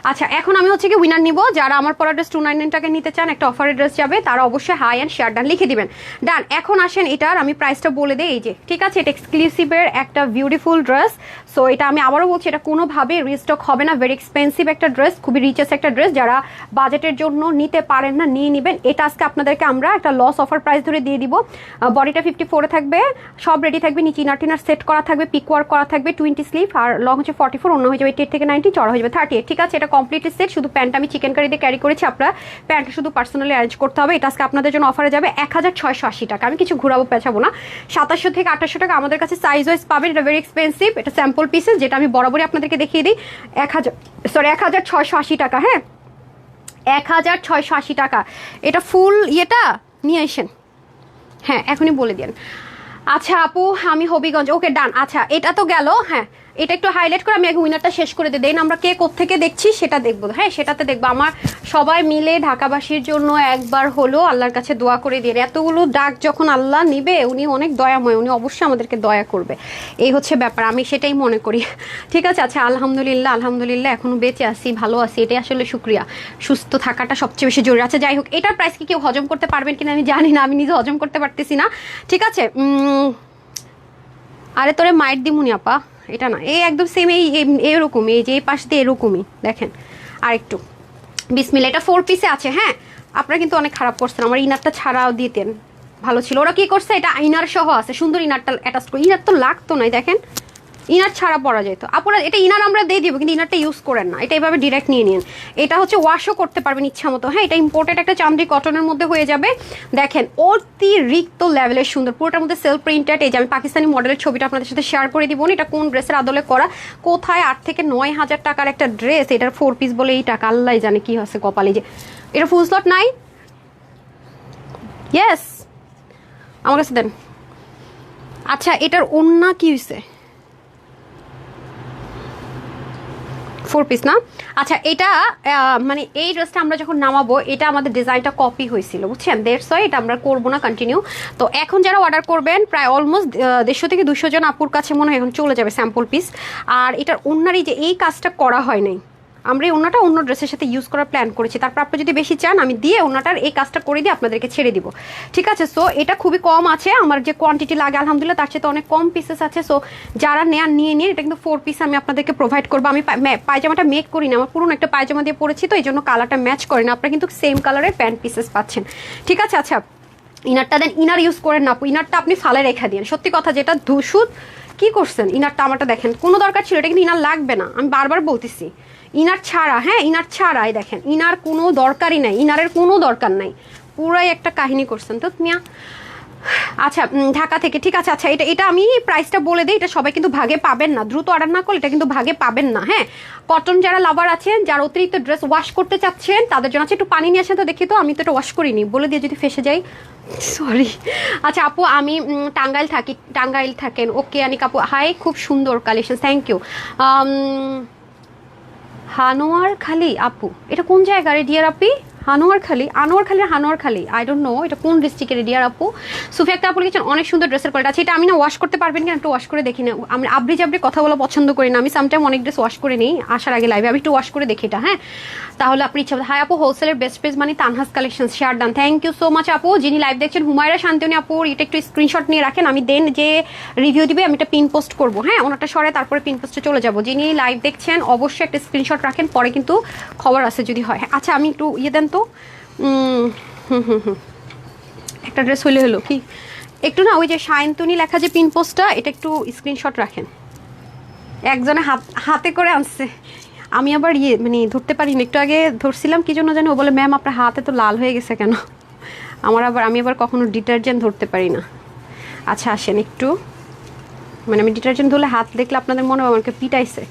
Speaker 1: আচ্ছা এখন আমি হচ্ছে কি উইনার নিব, যারা আমার পরা ড্রেস 299 টাকা নিতে চান, একটা অফারের ড্রেস যাবে, তারা অবশ্যই হাই অ্যান্ড শেয়ার ডান লিখে দিবেন। ডান। এখন আসেন এটার আমি প্রাইসটা বলে দিই, এই যে ঠিক আছে, এটা এক্সক্লুসিভের একটা বিউটিফুল ড্রেস। সো এটা আমি আবারও বলছি, এটা কোনোভাবে রিস্টক হবে না, ভেরি এক্সপেন্সিভ একটা ড্রেস, খুবই রিচেস্ট একটা ড্রেস, যারা বাজেটের জন্য নিতে পারেন না নিয়ে নেবেন। এটা আজকে আপনাদেরকে আমরা একটা লস অফার প্রাইস ধরে দিয়ে দিব। বডিটা 54 থাকবে, সব রেডি থাকবে, নিচে ইনার টিনার সেট করা থাকবে, পিক ওয়ার্ক করা থাকবে, 20 স্লিভ, আর লং হচ্ছে 44, অন্য হয়ে যাবে 88 থেকে 90, চড়া হয়ে যাবে 38, ঠিক আছে? এটা কমপ্লিটলি সেট, শুধু প্যান্ট আমি চিকেন কারি দিয়ে ক্যারি করেছি, আপনারা প্যান্টটা শুধু পার্সোনালি অ্যারেঞ্জ করতে হবে। এটা আজকে আপনাদের জন্য অফারে যাবে 1680 টাকা, আমি কিছু ঘুরাবো পেছাবো না, 2700 থেকে 2800 টাকা আমাদের কাছে সাইজ ওয়াইজ পাবেন। এটা ভেরি এক্সপেন্সিভ, এটা স্যাম্পল পিসেস, যেটা আমি বরাবরই আপনাদেরকে দেখিয়ে দিই, 1680 টাকা, হ্যাঁ 1680 টাকা। এটা ফুল ইয়েটা নিয়ে আসেন, হ্যাঁ এখনই বলে দিন। আচ্ছা আপু আমি হবিগঞ্জ, ওকে ডান। আচ্ছা এটা তো গেল, হ্যাঁ এটা একটু হাইলাইট করে আমি আগে উইনারটা শেষ করে দিই, আমরা কে কোত্থেকে দেখছি সেটা দেখবো, হ্যাঁ সেটাতে দেখবো। আমার সবাই মিলে ঢাকাবাসীর জন্য একবার হলো আল্লাহর কাছে দোয়া করে দিয়ে, এতগুলো ডাক যখন আল্লাহ নিবে, উনি অনেক দয়াময়, উনি অবশ্যই আমাদেরকে দয়া করবে, এই হচ্ছে ব্যাপার, আমি সেটাই মনে করি, ঠিক আছে? আচ্ছা আলহামদুলিল্লাহ, আলহামদুলিল্লাহ এখনো বেঁচে আছি, ভালো আছি, এটাই আসলে শুক্রিয়া, সুস্থ থাকাটা সবচেয়ে বেশি জরুরি। আচ্ছা যাই হোক, এটার প্রাইস কি কেউ হজম করতে পারবেন কিনা আমি জানি না, আমি নিজে হজম করতে পারতেছি না, ঠিক আছে? আরে তোরে মাইট দিমুনি আপা, এটা না, এই একদম সেম এরকমই, এই যে এই পাশ দিয়ে এরকমই দেখেন, আর একটু বিসমিল্লাহ। এটা 4 পিসে আছে, হ্যাঁ আপনারা কিন্তু অনেক খারাপ করছেন, আমার ইনারটা ছাড়াও দিতেন ভালো ছিল। ওরা কি করছে, এটা ইনার সহ আছে, সুন্দর ইনারটা অ্যাটাচ করে, ইনার তো লাগতো নাই, দেখেন ইনার ছাড়া পরা যেত। আপনারা এটা ইনার আমরা দিয়ে দিব, কিন্তু ইনারটা ইউজ করেন না, এটা এভাবে ডিরেক্ট নিয়ে নিন। এটা হচ্ছে ওয়াশও করতে পারবেন ইচ্ছা মতো, হ্যাঁ এটা ইম্পোর্টেড একটা চামড়ি কটনের মধ্যে হয়ে যাবে, দেখেন অতিরিক্ত লেভেলের সুন্দর, পুরোটার মধ্যে সেলফ প্রিন্টেড। এই যে আমি পাকিস্তানি মডেলের ছবিটা আপনাদের সাথে শেয়ার করে দিব, এটা কোন ড্রেসের আদলে করা, কোথায় 8 থেকে 9 হাজার টাকার একটা ড্রেস, এটার 4 পিস বলে এই টাকা, আল্লাহ জানে কি হচ্ছে কপালে। যে এটা ফুল স্লট নাই, ইয়েস আমার কাছে দেন। আচ্ছা এটার ওন্না কি হয়েছে, 4 পিস না? আচ্ছা এটা মানে এই ড্রেসটা আমরা যখন নামাবো, এটা আমাদের ডিজাইনটা কপি হয়েছিল, বুঝছেন? দ্যাটস ওয়াই এটা আমরা করবো না কন্টিনিউ। তো এখন যারা অর্ডার করবেন, প্রায় অলমোস্ট 150 থেকে 200 জন আপুর কাছে মনে হয় এখন চলে যাবে স্যাম্পল পিস। আর এটার ওন্নারই যে এই কাজটা করা হয় নাই, আমরা এই ওন্নাটা অন্য ড্রেসের সাথে ইউজ করার প্ল্যান করেছি, তারপর আপনি যদি বেশি চান আমি দিয়ে ওন্নাটার এই কাজটা করে দিয়ে আপনাদেরকে ছেড়ে দিব, ঠিক আছে? সো এটা খুবই কম আছে, আমার যে কোয়ান্টিটি লাগে আলহামদুলিল্লাহ তার সাথে অনেক কম পিসেস আছে। সো যারা নিয়ে নিয়ে এটা কিন্তু 4 পিস আমি আপনাদেরকে প্রোভাইড করবো। আমি পায়জামাটা মেক করি না, আমার পুরনো একটা পায়জামা দিয়ে পরেছি, তো এই জন্য কালারটা ম্যাচ করে না, আপনারা কিন্তু সেম কালারের প্যান্ট পিসেস পাচ্ছেন, ঠিক আছে? আচ্ছা ইনারটা দেন, ইনার ইউজ করেন না, ইনারটা আপনি ফালে রেখে দিন, সত্যি কথা যেটা ধুসুদ কি করছেন, ইনারটা আমারটা দেখেন, কোনো দরকার ছিল, এটা কিন্তু ইনার লাগবে না, আমি বারবার বলতেছি ইনার ছাড়া, হ্যাঁ ইনার ছাড়াই দেখেন, ইনার কোনো দরকারই নাই, ইনারের কোনো দরকার নাই, পুরাই একটা কাহিনী করছেন তো মিয়া। আচ্ছা ঢাকা থেকে, ঠিক আছে। আচ্ছা এটা এটা আমি প্রাইসটা বলে দিই, এটা সবাই কিন্তু ভাগে পাবেন না, দ্রুত অর্ডার না করলে এটা কিন্তু ভাগে পাবেন না। হ্যাঁ, কটন যারা লাভার আছেন, যারা অতিরিক্ত ড্রেস ওয়াশ করতে চাচ্ছেন তাদের জন্য আছে। একটু পানি নিয়ে আসেন তো দেখি, তো আমি তো এটা ওয়াশ করিনি, বলে দিয়ে যদি ফেসে যাই, সরি। আচ্ছা আপু আমি টাঙ্গাইল থাকি, টাঙ্গাইল থাকেন, ওকে আনিক আপু হাই, খুব সুন্দর কালেকশন, থ্যাংক ইউ। হানোয়ার খালি আপু, এটা কোন জায়গার deer Api? হানোয়ারখালী, হানোয়ারখালী, I don't know এটা কোন ডিস্ট্রিক্টের ডিয়ার আপু। সুফিয়া একটা আপু লিখেছেন অনেক সুন্দর ড্রেসের কোয়ালিটি। আচ্ছা এটা আমি না ওয়াশ করতে পারবেন কিনা একটু ওয়াশ করে দেখি না, আমি আবরি জাবরি কথা বলা পছন্দ করি না, আমি সামটাইম অনেক ড্রেস ওয়াশ করে নিই আসার আগে লাইভে, আমি একটু ওয়াশ করে দেখি এটা। হ্যাঁ, তাহলে আপনি ইচ্ছা। হাই আপু, হোলসেলের বেস্ট পেজ মানে Tanhas collection, share done, thank you so much আপু। যিনি লাইভ দেখছেন হুমায়রা শান্তিনী আপুর এটা একটু স্ক্রিনশট নিয়ে রাখেন, আমি দেন যে রিভিউ দিবে আমি এটা পিন পোস্ট করবো। হ্যাঁ, ওনারটা সরে তারপরে পিন পোস্টে চলে যাবো। যিনি লাইভ দেখছেন অবশ্যই একটা স্ক্রিনশট রাখেন, পরে কিন্তু খবর আছে যদি হয়। আচ্ছা আমি একটু ইয়ে দেন তো, একটা ড্রেস হইলে হলো কি, একটু না ওই যে সায়ন্তনী লেখা যে পিন পোস্টটা, এটা একটু স্ক্রিনশট রাখেন। একজনে হাতে করে আনছে, আমি আবার ইয়ে মানে ধরতে পারি না, একটু আগে ধরছিলাম কি জন্য জানি, ও বলে ম্যাম আপনার হাতে তো লাল হয়ে গেছে কেন, আমি আবার কখনো ডিটারজেন্ট ধরতে পারি না। আচ্ছা আসেন একটু, মানে আমি ডিটারজেন্ট ধরলে হাত দেখলে আপনাদের মনে হয় আমাকে পিটাইছে।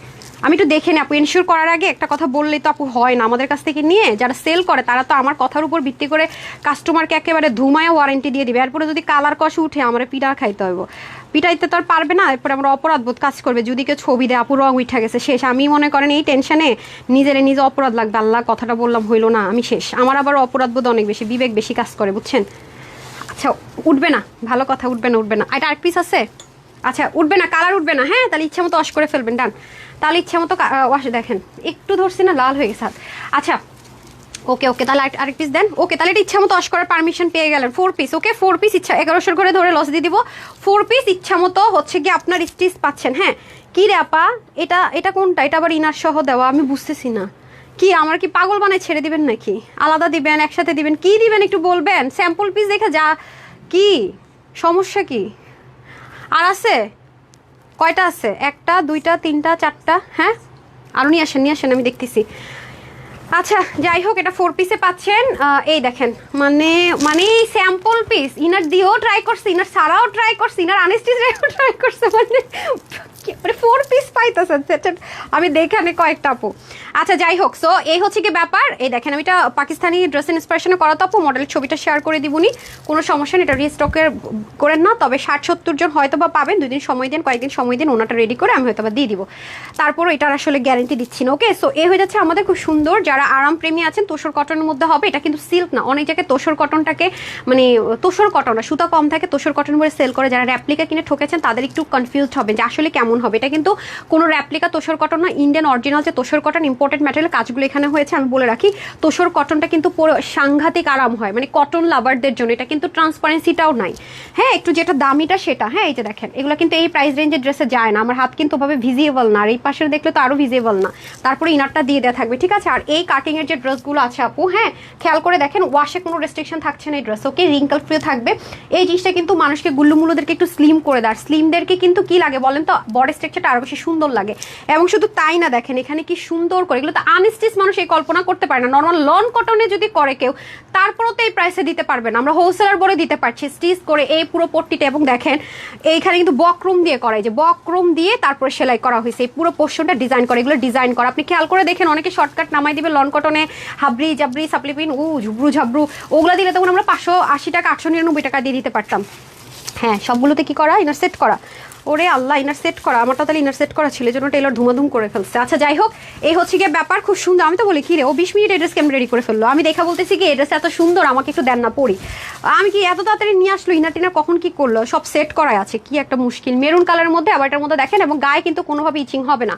Speaker 1: আমি একটু দেখে নিই আপু, ইনশিওর করার আগে একটা কথা বললেই তো আপু হয় না, আমাদের কাছ থেকে নিয়ে যারা সেল করে তারা তো আমার কথার উপর ভিত্তি করে কাস্টমারকে একেবারে ধুমায় ওয়ারেন্টি দিয়ে দিবে, এরপরে যদি কালার কষ উঠে আমার পিঠা খাইতে হবে, পিটাইতে তো আর পারবে না, এরপরে আমরা অপরাধ বোধ কাজ করবে যদি কেউ ছবি দেয় আপু রং উঠে গেছে শেষ। আমি মনে করেন এই টেনশনে নিজে অপরাধ লাগবে, আল্লাহ কথাটা বললাম হইলো না, আমি শেষ। আমার আবার অপরাধ বোধ অনেক বেশি, বিবেক বেশি কাজ করে বুঝছেন। আচ্ছা উঠবে না, ভালো কথা, উঠবে না। এটা আরেক পিস আছে, আচ্ছা উঠবে না, কালার উঠবে না। হ্যাঁ, তাহলে ইচ্ছা মতো ওয়াশ করে ফেলবেন, ডান। তাহলে ইচ্ছা মতো ওয়াশ, দেখেন একটু ধরছি না, লাল হয়ে গেছে হাত। আচ্ছা ওকে তাহলে আরেক পিস দেন। ওকে তাহলে এটা ইচ্ছা মতো ওয়াশ করার পারমিশন পেয়ে গেলেন, 4 পিস। ওকে 4 পিস, ইচ্ছা 1100 করে ধরে লস দিয়ে দিব, 4 পিস ইচ্ছা মতো হচ্ছে কি আপনার স্টিচ পাচ্ছেন। হ্যাঁ, কি রে আপা এটা কোনটা, এটা আবার ইনার সহ দেওয়া, আমি বুঝতেছি না কি, আমার কি পাগল বানায় ছেড়ে দিবেন নাকি, আলাদা দিবেন একসাথে দিবেন, কি দিবেন একটু বলবেন, স্যাম্পল পিস দেখে যা, কি সমস্যা কি? আর আছে কয়টা আছে, 1টা 2টা 3টা 4টা, হ্যাঁ আরও নিয়ে আসেন আমি দেখতেছি। আচ্ছা যাই হোক, এটা 4 পিসে পাচ্ছেন। এই দেখেন, মানে স্যাম্পল পিস, ইনার দিয়েও ট্রাই করছে, ইনার সারাও ট্রাই করছে, ইনার আনেস্টিসও ট্রাই করছে, মানে 4 পিস পাইতেছেন, আমি দেখানে কয়েকটা আপু। আচ্ছা যাই হোক, সো এই হচ্ছে কি ব্যাপার। এই দেখেন আমি এটা পাকিস্তানি ড্রেস ইন্সপিরেশনে করা, তো আপু মডেলের ছবিটা শেয়ার করে দিবনি, কোনো সমস্যা নেই, এটা রিস্টকের করেন না, তবে 60-70 জন হয়তো বা পাবেন, 2 দিন সময় দিন, কয়েকদিন সময় দিন, ওনাটা রেডি করে আমি হয়তো বা দিয়ে দিব, তারপর এটার আসলে গ্যারেন্টি দিচ্ছি না। ওকে, সো এই হয়ে যাচ্ছে আমাদের খুব সুন্দর, যারা আরাম প্রেমী আছেন তোষর কটনের মধ্যে হবে, এটা কিন্তু সিল্ক না, অনেক জায়গায় তোষর কটনটাকে মানে তোষর কটন না, সুতা কম থাকে তোষর কটন বলে সেল করে, যারা র্যাপ্লিকা কিনে ঠকেছেন তাদের একটু কনফিউজড হবে যে আসলে কেমন হবে। এটা কিন্তু কোনো র্যাপ্লিকা তোষর কটন না, ইন্ডিয়ান অরিজিনাল যে তোষর কটন, ইম্পোর্টেড ম্যাটেরিয়াল, কাজগুলো এখানে হয়েছে। আমি বলে রাখি তোষর কটনটা কিন্তু পুরো সাংঘাতিক আরাম হয়, মানে কটন লাভারদের জন্য, এটা কিন্তু ট্রান্সপারেন্সিটাও নাই। হ্যাঁ, একটু যেটা দামিটা সেটা, হ্যাঁ এই যে দেখেন এগুলো কিন্তু এই প্রাইস রেঞ্জের ড্রেসে যায় না, আমার হাত কিন্তু ওভাবে ভিজিবল না, আর এই পাশের দেখলে তো আরও ভিজিবল না, তারপরে ইনারটা দিয়ে দেওয়া থাকবে, ঠিক আছে। আর এই কাটিং এর যে ড্রেসগুলো আছে আপু, হ্যাঁ খেয়াল করে দেখেন, ওয়াশে কোনো রেস্ট্রিকশন থাকছে না এই ড্রেস, ওকে রিঙ্কল ফ্রি থাকবে। এই জিনিসটা কিন্তু মানুষকে গুল্লুমুল্লুদেরকে একটু স্লিম করে দেয়, স্লিমদেরকে কিন্তু কি লাগে বলেন তো, বডি স্ট্রাকচারটা আরো বেশি সুন্দর লাগে। এবং শুধু তাই না, দেখেন এখানে কি সুন্দর করে, এগুলো তো আনস্টিচ মানুষ এই কল্পনা করতে পারে না, নর্মাল লন কটনে যদি করে কেউ তারপরও তো এই প্রাইসে দিতে পারবে না, আমরা হোলসেলার বলে দিতে পারছি স্টিচ করে এই পুরো পট্টিটা। এবং দেখেন এইখানে কিন্তু বক্রম দিয়ে করা, যে বক্রম দিয়ে তারপরে সেলাই করা হয়েছে, এই পুরো পোর্শনটা ডিজাইন করা, এগুলো ডিজাইন করা, আপনি খেয়াল করে দেখেন অনেকে শর্টকাট নামাই দিবে লন কটনে, হাবরি জাবরি সাপ্লিপিন ঝুবরু ঝাবরু, ওগুলো দিলে তখন আমরা 580 টাকা 899 টাকা দিয়ে দিতে পারতাম। হ্যাঁ, সবগুলোতে কি করা, ইনার সেট করা, ওরে আল্লাহ ইনার সেট করা, আমারটা তাহলে ইনার সেট করা ছিল, এই জন্য টেলর ধুমাধুম করে ফেলছে। আচ্ছা যাই হোক, এই হচ্ছে গিয়ে ব্যাপার, খুব সুন্দর। আমি তো বলি কি রে ও 20 মিনিট এড্রেস কেমন রেডি করে ফেললো, আমি দেখা বলতেছি কি এড্রেস এত সুন্দর আমাকে একটু দেন না পড়ি, আমি কি এত তাড়াতাড়ি নিয়ে আসলো, ইনার টিনার কখন কি করলো, সব সেট করাই আছে, কি একটা মুশকিল। মেরুন কালারের মধ্যে, আবার এটার মধ্যে দেখেন, এবং গায়ে কিন্তু কোনোভাবে ইচিং হবে না,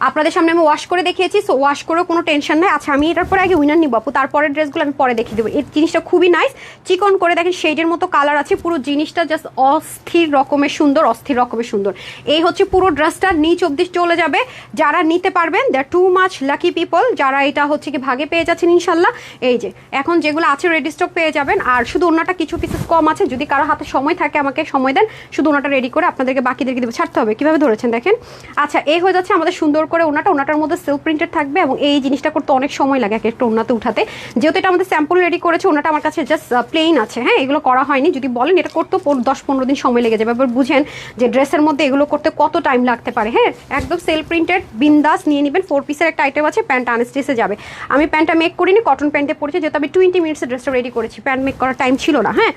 Speaker 1: আপনাদের সামনে আমি ওয়াশ করে দেখিয়েছি, সো ওয়াশ করেও কোনো টেনশন নাই। আচ্ছা আমি এটার পরে আগে উইনার নিব আপু, তারপরের ড্রেসগুলো আমি পরে দেখিয়ে দেবো। এই জিনিসটা খুবই নাইস, চিকন করে দেখেন শেডের মতো কালার আছে, পুরো জিনিসটা জাস্ট অস্থির রকমের সুন্দর, অস্থির রকমের সুন্দর। এই হচ্ছে পুরো ড্রেসটা, নিচ অব্দি চলে যাবে। যারা নিতে পারবেন দে আর টু মাচ লাকি পিপল, যারা এটা হচ্ছে কি ভাগে পেয়ে যাচ্ছেন ইনশাল্লাহ। এই যে এখন যেগুলো আছে রেডি স্টক পেয়ে যাবেন। আর শুধু ওনাটা কিছু পিসেস কম আছে, যদি কারো হাতে সময় থাকে আমাকে সময় দেন, শুধু ওনাটা রেডি করে আপনাদেরকে বাকিদেরকে দেবো। ছাড়তে হবে কিভাবে ধরেছেন দেখেন। আচ্ছা এই হয়ে যাচ্ছে আমাদের সুন্দর করে ওনাটার মধ্যে সিল্ক প্রিন্টেড থাকবে, এবং এই জিনিসটা করতে অনেক সময় লাগে এক একটা ওনাতে উঠাতে। যেহেতু এটা আমাদের স্যাম্পল রেডি করেছে, ওনাটা আমার কাছে জাস্ট প্লেন আছে, হ্যাঁ এগুলো করা হয়নি। যদি বলেন এটা করতে 10-15 দিন সময় লেগে যাবে। এবার বুঝেন যে ড্রেসের মধ্যে এগুলো করতে কত টাইম লাগতে পারে। হ্যাঁ একদম সেল প্রিন্টেড বিন্দাস নিয়ে নেবেন। 4 পিসের একটা আইটেম আছে, প্যান্ট আনস্টিচে যাবে। আমি প্যান্টটা মেক করিনি, কটন প্যান্টে পড়েছি, যেহেতু আমি 20 মিনিটসে ড্রেসটা রেডি করেছি, প্যান্ট মেক করার টাইম ছিল না। হ্যাঁ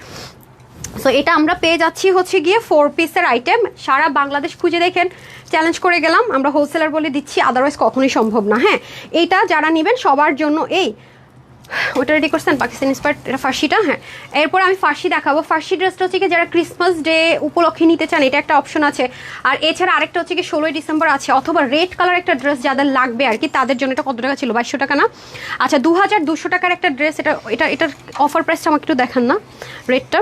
Speaker 1: সো এটা আমরা পেয়ে যাচ্ছি হচ্ছে গিয়ে 4 পিসের আইটেম। সারা বাংলাদেশ খুঁজে দেখেন, চ্যালেঞ্জ করে গেলাম, আমরা হোলসেলার বলে দিচ্ছি, আদারওয়াইজ কখনোই সম্ভব না। হ্যাঁ এইটা যারা নেবেন সবার জন্য। এই ওটা রেডি করছেন পাকিস্তান ইন্সপায়ার্ড, এটা ফার্সিটা। হ্যাঁ এরপর আমি ফার্সি দেখাবো। ফার্সি ড্রেসটা হচ্ছে কি যারা ক্রিসমাস ডে উপলক্ষে নিতে চান, এটা একটা অপশন আছে। আর এছাড়া আরেকটা হচ্ছে কি 16ই ডিসেম্বর আছে, অথবা রেড কালার একটা ড্রেস যাদের লাগবে আর কি, তাদের জন্য। এটা কত টাকা ছিল? 2200 টাকা না? আচ্ছা 2200 টাকার একটা ড্রেস। এটার অফার প্রাইসটা আমাকে একটু দেখান না, রেটটা।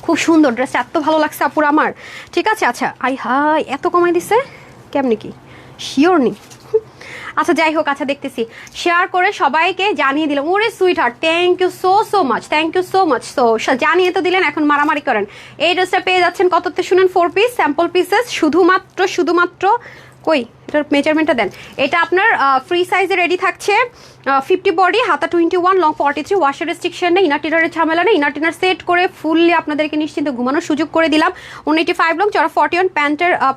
Speaker 1: খুব সুন্দর ড্রেসটা, এত ভালো লাগছে আপুর আমার। ঠিক আছে আচ্ছা, হাই এত কমাই দিছে কেমনি কি শিওর নি? আচ্ছা যাই হোক, আচ্ছা দেখতেছি, শেয়ার করে সবাইকে জানিয়ে দিলাম। ওরে sweetheart, thank you so much, thank you so much. তো জানিয়ে তো দিলেন, এখন মারামারি করেন। এই ড্রেসটা পেয়ে যাচ্ছেন কততে শুনেন? 4 পিস স্যাম্পল পিসেস, শুধুমাত্র কই এটার মেজারমেন্টটা দেন। এটা আপনার ফ্রি সাইজে রেডি থাকছে, 50 বডি, হাতা 21, লং 43, ওয়াশার রেস্ট্রিকশন নেই, ইনার টিনারের ঝামেলা নেই। ইনার টিনার সেট করে ফুললি আপনাদেরকে নিশ্চিন্তে ঘুমানোর সুযোগ করে দিলাম। 185 লং, চড়া 41,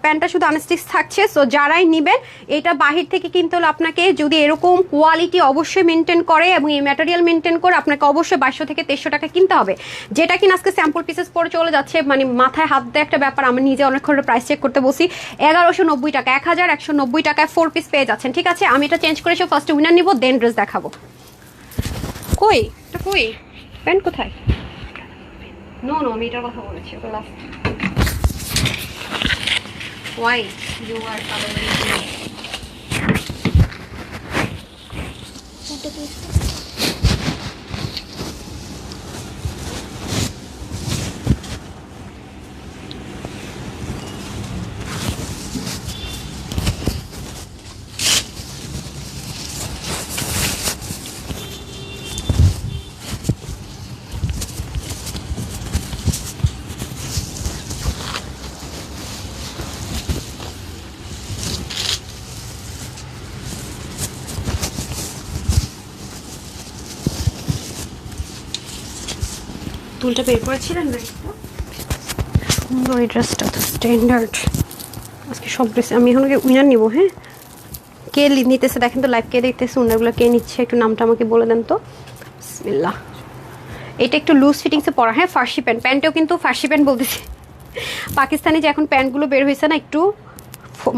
Speaker 1: প্যান্টটা শুধু আনস্টিচ থাকছে। সো যারাই নেবেন, এটা বাহির থেকে কিনতে হলে আপনাকে যদি এরকম কোয়ালিটি অবশ্যই মেনটেন করে এবং এই ম্যাটেরিয়াল মেনটেন করে, আপনাকে অবশ্যই 2200 থেকে 2300 টাকা কিনতে হবে। যেটা কিনা আজকে স্যাম্পল পিসেস পরে চলে যাচ্ছে, মানে মাথায় হাত দেয় একটা ব্যাপার। আমি নিজে অনেকক্ষণ প্রাইস চেক করতে বসি, 1190 টাকা, 1190 টাকায় 4 পিস পেয়ে যাচ্ছেন। ঠিক আছে আমি এটা চেঞ্জ করে এসে ফার্স্ট উইনার নিব, দেন ড্রেস দেখাবো। কই এটা কই? প্যান্ট কোথায়? নো আমি এটার কথা বলেছি, ওটা last. Why you are colouring তুলটা বের করেছিলেন না? সুন্দর এই ড্রেসটা, তো স্ট্যান্ডার্ড। আজকে সব ড্রেস আমি এখন উইনার নিব। হ্যাঁ কে নিতেছে দেখেন তো, লাইভ কে দেখতেছে, উইনারগুলো কে নিচ্ছে একটু নামটা আমাকে বলে দেন তো। বিসমিল্লাহ। এটা একটু লুজ ফিটিংসে পরা। হ্যাঁ ফার্সি প্যান্টেও কিন্তু ফার্সি প্যান্ট বলতেছি, পাকিস্তানি যে এখন প্যান্টগুলো বের হয়েছে না, একটু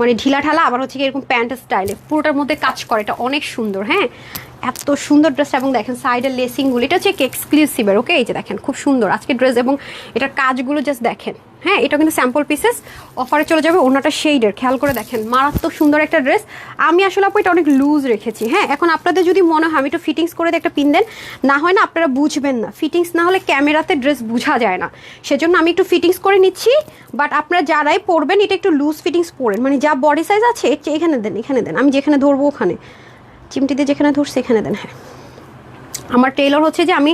Speaker 1: মানে ঢিলা ঢালা, আবার হচ্ছে কি এরকম প্যান্ট স্টাইলে পুরোটার মধ্যে কাজ করে, এটা অনেক সুন্দর। হ্যাঁ এত সুন্দর ড্রেসটা, এবং দেখেন সাইডের লেসিংগুলো, এটা হচ্ছে এক্সক্লুসিভের। ওকে এই যে দেখেন খুব সুন্দর আজকে ড্রেস, এবং এটার কাজগুলো জাস্ট দেখেন। হ্যাঁ এটা কিন্তু স্যাম্পল পিসেস, অফারে চলে যাবে। ওনাটা শেডের, খেয়াল করে দেখেন, মারাত্মক সুন্দর একটা ড্রেস। আমি আসলে আপু এটা অনেক লুজ রেখেছি। হ্যাঁ এখন আপনাদের যদি মনে হয় আমি একটু ফিটিংস করে একটা পিন দেন, না হয় না আপনারা বুঝবেন না, ফিটিংস না হলে ক্যামেরাতে ড্রেস বোঝা যায় না, সেজন্য আমি একটু ফিটিংস করে নিচ্ছি। বাট আপনারা যারাই পরবেন এটা একটু লুজ ফিটিংস পরেন, মানে যা বডি সাইজ আছে এখানে দেন, আমি যেখানে ধরবো ওখানে, চিমটি দিয়ে যেখানে ধরছে এখানে দেন। হ্যাঁ আমার টেইলর হচ্ছে যে আমি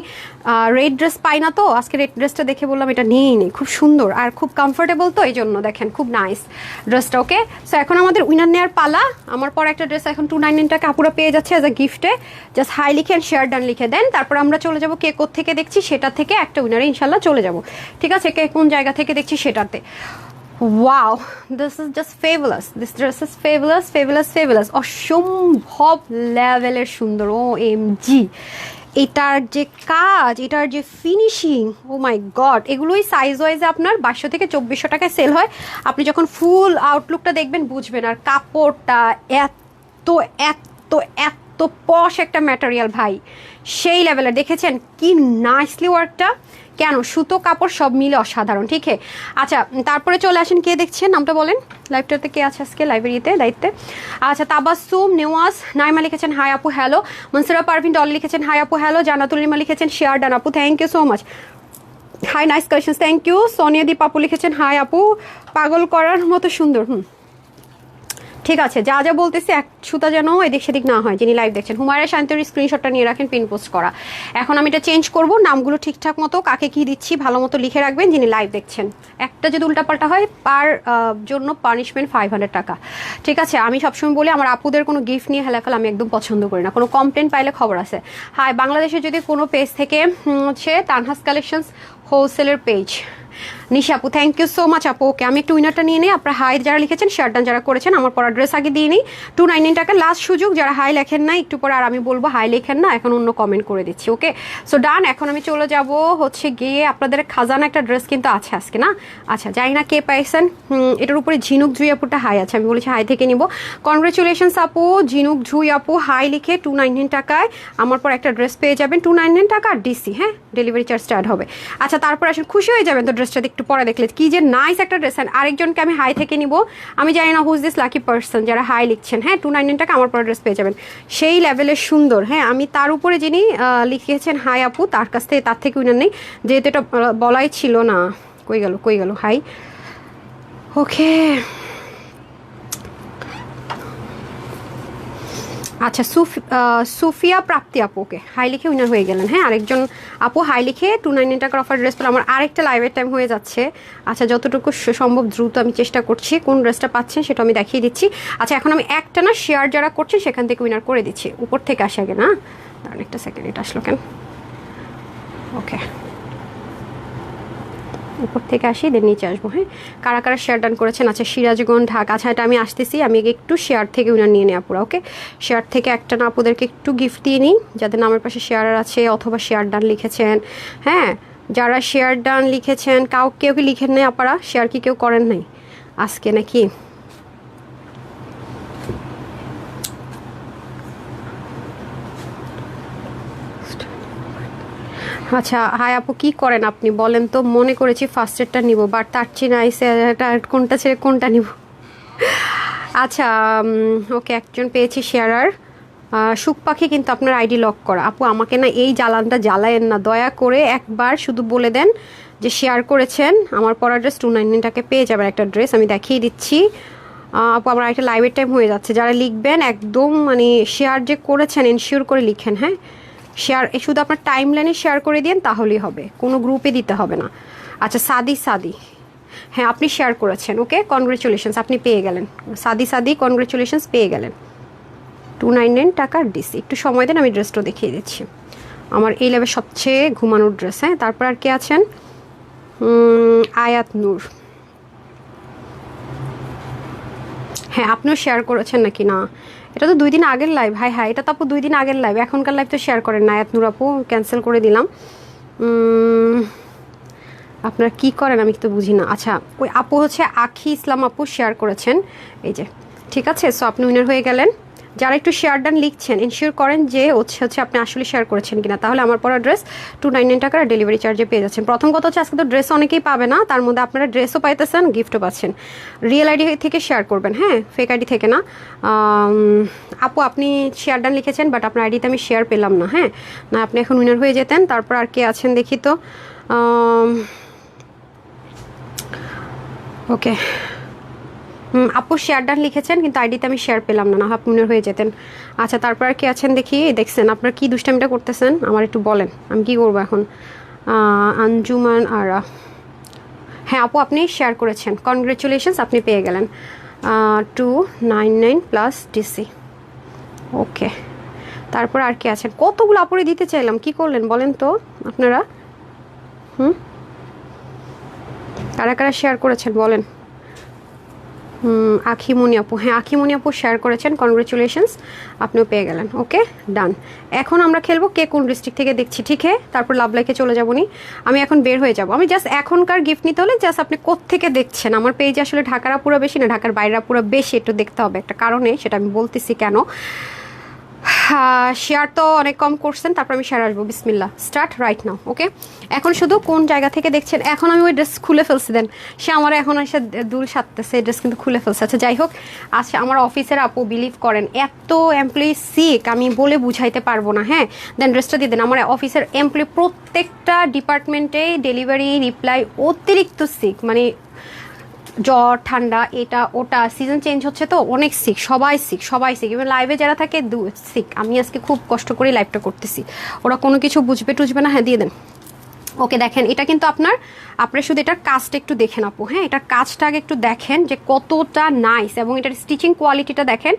Speaker 1: রেড ড্রেস পাই না, তো আজকে রেড ড্রেসটা দেখে বললাম এটা নিয়েই নেই, খুব সুন্দর আর খুব কমফোর্টেবল, তো এই জন্য দেখেন খুব নাইস ড্রেসটা। ওকে সো এখন আমাদের উইনার নেওয়ার পালা। আমার পর একটা ড্রেস এখন 299 টাকা আপুরা পেয়ে যাচ্ছে অ্যাজ আ গিফটে। জাস্ট হাই লিখে শেয়ার ডান লিখে দেন, তারপর আমরা চলে যাবো কে কোথা থেকে দেখছি সেটা থেকে একটা উইনারে ইনশাল্লাহ চলে যাব। ঠিক আছে কে কোন জায়গা থেকে দেখছি সেটাতে। Wow, this is just fabulous. This dress is fabulous. অসম্ভব লেভেলের সুন্দর। OMG, এটার যে কাজ, এটার যে ফিনিশিং, ও মাই গড। এগুলোই সাইজ ওয়াইজে আপনার 2200 থেকে 2400 টাকায় সেল হয়। আপনি যখন ফুল আউটলুকটা দেখবেন বুঝবেন। আর কাপড়টা এত এত এত পশ একটা ম্যাটেরিয়াল ভাই, সেই লেভেলের। দেখেছেন কি নাইসলি ওয়ার্কটা, কেন সুতো কাপড় সব মিলে অসাধারণ। ঠিক আছে আচ্ছা তারপরে চলে আসেন, কে দেখছেন নামটা বলেন, লাইভটাতে কে আছে আজকে লাইব্রেরিতে দায়িত্বে। আচ্ছা তাবাসসুম নেওয়াজ নাইমা লিখেছেন হাই আপু হ্যালো, মনসুরা পারভিন ডল লিখেছেন হাই আপু হ্যালো, জানাতুল নিমা লিখেছেন শেয়ার ডান আপু, thank you so much. Hi nice collection, thank you. Sonia Deep আপু লিখেছেন হাই আপু, পাগল করার মতো সুন্দর। ঠিক আছে, যা যা বলতেছি এক সুতা যেন এদিক সেদিক না হয়। যিনি লাইভ দেখছেন হুমায়রা শান্তির স্ক্রিনশটটা নিয়ে রাখেন, পিন পোস্ট করা। এখন আমি এটা চেঞ্জ করব, নামগুলো ঠিকঠাক মতো কাকে কি দিচ্ছি ভালো মতো লিখে রাখবেন যিনি লাইভ দেখছেন। একটা যদি উল্টাপাল্টা হয় পার জন্য পানিশমেন্ট 500 টাকা। ঠিক আছে, আমি সবসময় বলি আমার আপুদের কোনো গিফট নিয়ে হেলাফেলা আমি একদম পছন্দ করি না। কোনো কমপ্লেন পাইলে খবর আছে। হাই, বাংলাদেশে যদি কোনো পেজ থেকে হচ্ছে তানহাস কালেকশনস হোলসেলের পেজ। নিশা আপু থ্যাংক ইউ সো মাচ আপু। ওকে, আমি একটু উইনারটা নিয়ে নিই। আপনার হাই যারা লিখেছেন, শেয়ার ডান যারা করেছেন, আমার পর অ্যাড্রেস আগে দিয়ে নিই। 299 টাকা লাস্ট সুযোগ। যারা হাই লেখেন না একটু পরে আর আমি বলবো হাই লেখেন না, এখন অন্য কমেন্ট করে দিচ্ছি। ওকে, সো ডান। এখন আমি চলে যাব হচ্ছে গিয়ে আপনাদের খাজানা একটা ড্রেস কিন্তু আছে আজকে না। আচ্ছা, জানি না কে পাইছেন। এটার উপরে ঝিনুক জুই আপুটা হাই আছে, আমি বলেছি হাই থেকে নিব। কনগ্রেচুলেশনস আপু, ঝিনুক জুই আপু হাই লিখে 299 টাকায় আমার পর একটা ড্রেস পেয়ে যাবেন। 299 টাকা আর ডিসি, হ্যাঁ ডেলিভারি চার্জ স্টার্ট হবে। আচ্ছা, তারপর আসলে খুশি হয়ে যাবেন তো ড্রেসটা একটু পরে দেখলে কি যে নাইস একটা ড্রেস। আরেকজনকে আমি হাই থেকে নিব। আমি জানি না হুজ দিস লাকি পার্সন যারা হাই লিখছেন। হ্যাঁ, 299 টাকা আমার পর ড্রেস পেয়ে যাবেন, সেই লেভেলের সুন্দর। হ্যাঁ, আমি তার উপরে যিনি লিখেছেন হাই আপু তার কাছ থেকে তার থেকে উইনার নেই, যেহেতু এটা বলাই ছিল না। কই গেল হাই। ওকে, আচ্ছা সুফিয়া প্রাপ্তি আপু, ওকে হাই লিখে উইনার হয়ে গেলেন। হ্যাঁ, আরেকজন আপু হাই লিখে 299 টাকার অফার ড্রেস পেলে। আমার আরেকটা লাইভের টাইম হয়ে যাচ্ছে। আচ্ছা, যতটুকু সম্ভব দ্রুত আমি চেষ্টা করছি। কোন ড্রেসটা পাচ্ছেন সেটা আমি দেখিয়ে দিচ্ছি। আচ্ছা, এখন আমি একটা না শেয়ার যারা করছেন সেখান থেকে উইনার করে দিচ্ছি। উপর থেকে আসে আগে না, দাঁড়ান একটা সেকেন্ড, এটা আসলো কেন? ওকে, উপর থেকে আসি দেন নিচে আসবো। হ্যাঁ, কারা কারা শেয়ার ডান করেছেন? আচ্ছা, সিরাজগঞ্জ ঢাকা। আচ্ছা, এটা আমি আসতেছি, আমি একটু শেয়ার থেকে উনার নিয়ে নিই আপুরা। ওকে, শেয়ার থেকে একটা না আপুদেরকে একটু গিফট দিয়ে নিই যাদের নামের পাশে শেয়ার আছে অথবা শেয়ার ডান লিখেছেন। হ্যাঁ, যারা শেয়ার ডান লিখেছেন কেউ কি লিখেন নাই আপনারা? শেয়ার কি কেউ করেন নাই আজকে নাকি? আচ্ছা, হাই আপু কি করেন আপনি বলেন তো? মনে করেছি ফার্স্টেরটা নিব, বাট তার চেয়ে নাইসে কোনটা ছেড়ে কোনটা নিব। আচ্ছা, ওকে, একজন পেয়েছি শেয়ারার সুখ পাখি, কিন্তু আপনার আইডি লক করা। আপু আমাকে না এই জ্বালানটা জ্বালায়েন না, দয়া করে একবার শুধু বলে দেন যে শেয়ার করেছেন। আমার পরা ড্রেস 299 টাকা পেয়ে যাবেন একটা ড্রেস, আমি দেখিয়ে দিচ্ছি। আপু আমার একটা লাইভের টাইম হয়ে যাচ্ছে। যারা লিখবেন একদম মানে শেয়ার যে করেছেন এনশিওর করে লিখেন। হ্যাঁ, শেয়ার শুধু আপনার টাইম লাইনে শেয়ার করে দিন তাহলেই হবে, কোনো গ্রুপে দিতে হবে না। আচ্ছা, সাদি, হ্যাঁ আপনি শেয়ার করেছেন। ওকে, কনগ্রেচুলেশনস, আপনি পেয়ে গেলেন। সাদি কনগ্রেচুলেশনস, পেয়ে গেলেন 299 টাকার ডিসি। একটু সময় দেন, আমি ড্রেসটা দেখিয়ে দিচ্ছি। আমার এই লেভেল সবচেয়ে ঘুমানোর ড্রেস। হ্যাঁ, তারপর আর কে আছেন? আয়াত নূর, হ্যাঁ আপনিও শেয়ার করেছেন নাকি? না, এটা তো 2 দিন আগের লাইভ। হ্যাঁ, এটা তো আপু 2 দিন আগের লাইভ, এখনকার লাইভ তো শেয়ার করেন না। আয়াত নূর আপু ক্যান্সেল করে দিলাম। আপনারা কি করেন আমি তো বুঝি না। আচ্ছা, ওই আপু হচ্ছে আখি ইসলাম আপু শেয়ার করেছেন, এই যে। ঠিক আছে, সো আপনি উইনার হয়ে গেলেন। যারা একটু শেয়ার ডান লিখছেন এনশিওর করেন যে হচ্ছে আপনি আসলে শেয়ার করেছেন কিনা, তাহলে আমার পরা ড্রেস 299 টাকার ডেলিভারি চার্জে পেয়ে যাচ্ছেন। প্রথম কথা হচ্ছে আজকে তো ড্রেস অনেকেই পাবে না, তার মধ্যে আপনারা ড্রেসও পাইতেছেন, গিফটও পাচ্ছেন। রিয়েল আইডি থেকে শেয়ার করবেন, হ্যাঁ ফেক আইডি থেকে না। আপু আপনি শেয়ার ডান লিখেছেন বাট আপনার আইডিতে আমি শেয়ার পেলাম না। হ্যাঁ, না আপনি এখন উইনার হয়ে যেতেন। তারপর আর কে আছেন দেখি তো। ওকে, আপু শেয়ার ডান লিখেছেন কিন্তু আইডিতে আমি শেয়ার পেলাম না, আপনি উইনার হয়ে যেতেন। আচ্ছা, তারপর আর কে আছেন দেখি। দেখছেন আপনার কি দুষ্টামিটা করতেছেন, আমার একটু বলেন আমি কি করবো এখন। আঞ্জুমান আরা, হ্যাঁ আপু আপনি শেয়ার করেছেন, কনগ্রেচুলেশনস, আপনি পেয়ে গেলেন 299 প্লাস ডিসি। ওকে, তারপর আর কে আছেন? কতগুলো আপুরে দিতে চাইলাম, কি করলেন বলেন তো আপনারা? কারা কারা শেয়ার করেছেন বলেন। আখিমনি আপু, হ্যাঁ আখিমনি আপু শেয়ার করেছেন, কনগ্রেচুলেশনস, আপনিও পেয়ে গেলেন। ওকে ডান। এখন আমরা খেলবো কে কোন ডিস্ট্রিক্ট থেকে দেখছি, ঠিক আছে? তারপর লাভ লাইকে চলে যাবো নি, আমি এখন বের হয়ে যাব। আমি জাস্ট এখনকার গিফট নিতে হলে জাস্ট আপনি কোত্থেকে দেখছেন। আমার পেজে আসলে ঢাকারা পুরো বেশি না, ঢাকার বাইরেরা পুরো বেশি, একটু দেখতে হবে একটা কারণে, সেটা আমি বলতেছি কেন। শেয়ার তো অনেক কম করছেন, তারপর আমি শেয়ার আসবো। বিসমিল্লাহ, স্টার্ট রাইট নাও। ওকে, এখন শুধু কোন জায়গা থেকে দেখছেন। এখন আমি ওই ড্রেস খুলে ফেলছি, দেন সে আমার এখন এসে দুল সারতেছে, ড্রেস কিন্তু খুলে ফেলছে। আচ্ছা যাই হোক, আচ্ছা আমার অফিসের আপু বিলিভ করেন এত এমপ্লয়ি সিক আমি বলে বুঝাইতে পারবো না। হ্যাঁ, দেন ড্রেসটা দিয়ে দেন। আমার অফিসের এমপ্লয়ি প্রত্যেকটা ডিপার্টমেন্টে ডেলিভারি রিপ্লাই অতিরিক্ত সিক, মানে জ্বর ঠান্ডা এটা ওটা, সিজন চেঞ্জ হচ্ছে তো অনেক সিক, সবাই সিক, সবাই সিক। এবং লাইভে যারা থাকে সিক। আমি আজকে খুব কষ্ট করে লাইভটা করতেছি, ওরা কোনো কিছু বুঝবে টুঝবে না। হ্যাঁ দিয়ে দেন। ওকে দেখেন, এটা কিন্তু আপনার শুধু এটার কাজটা একটু দেখেন আপু। হ্যাঁ, এটার কাজটা আগে একটু দেখেন যে কতটা নাইস, এবং এটার স্টিচিং কোয়ালিটিটা দেখেন।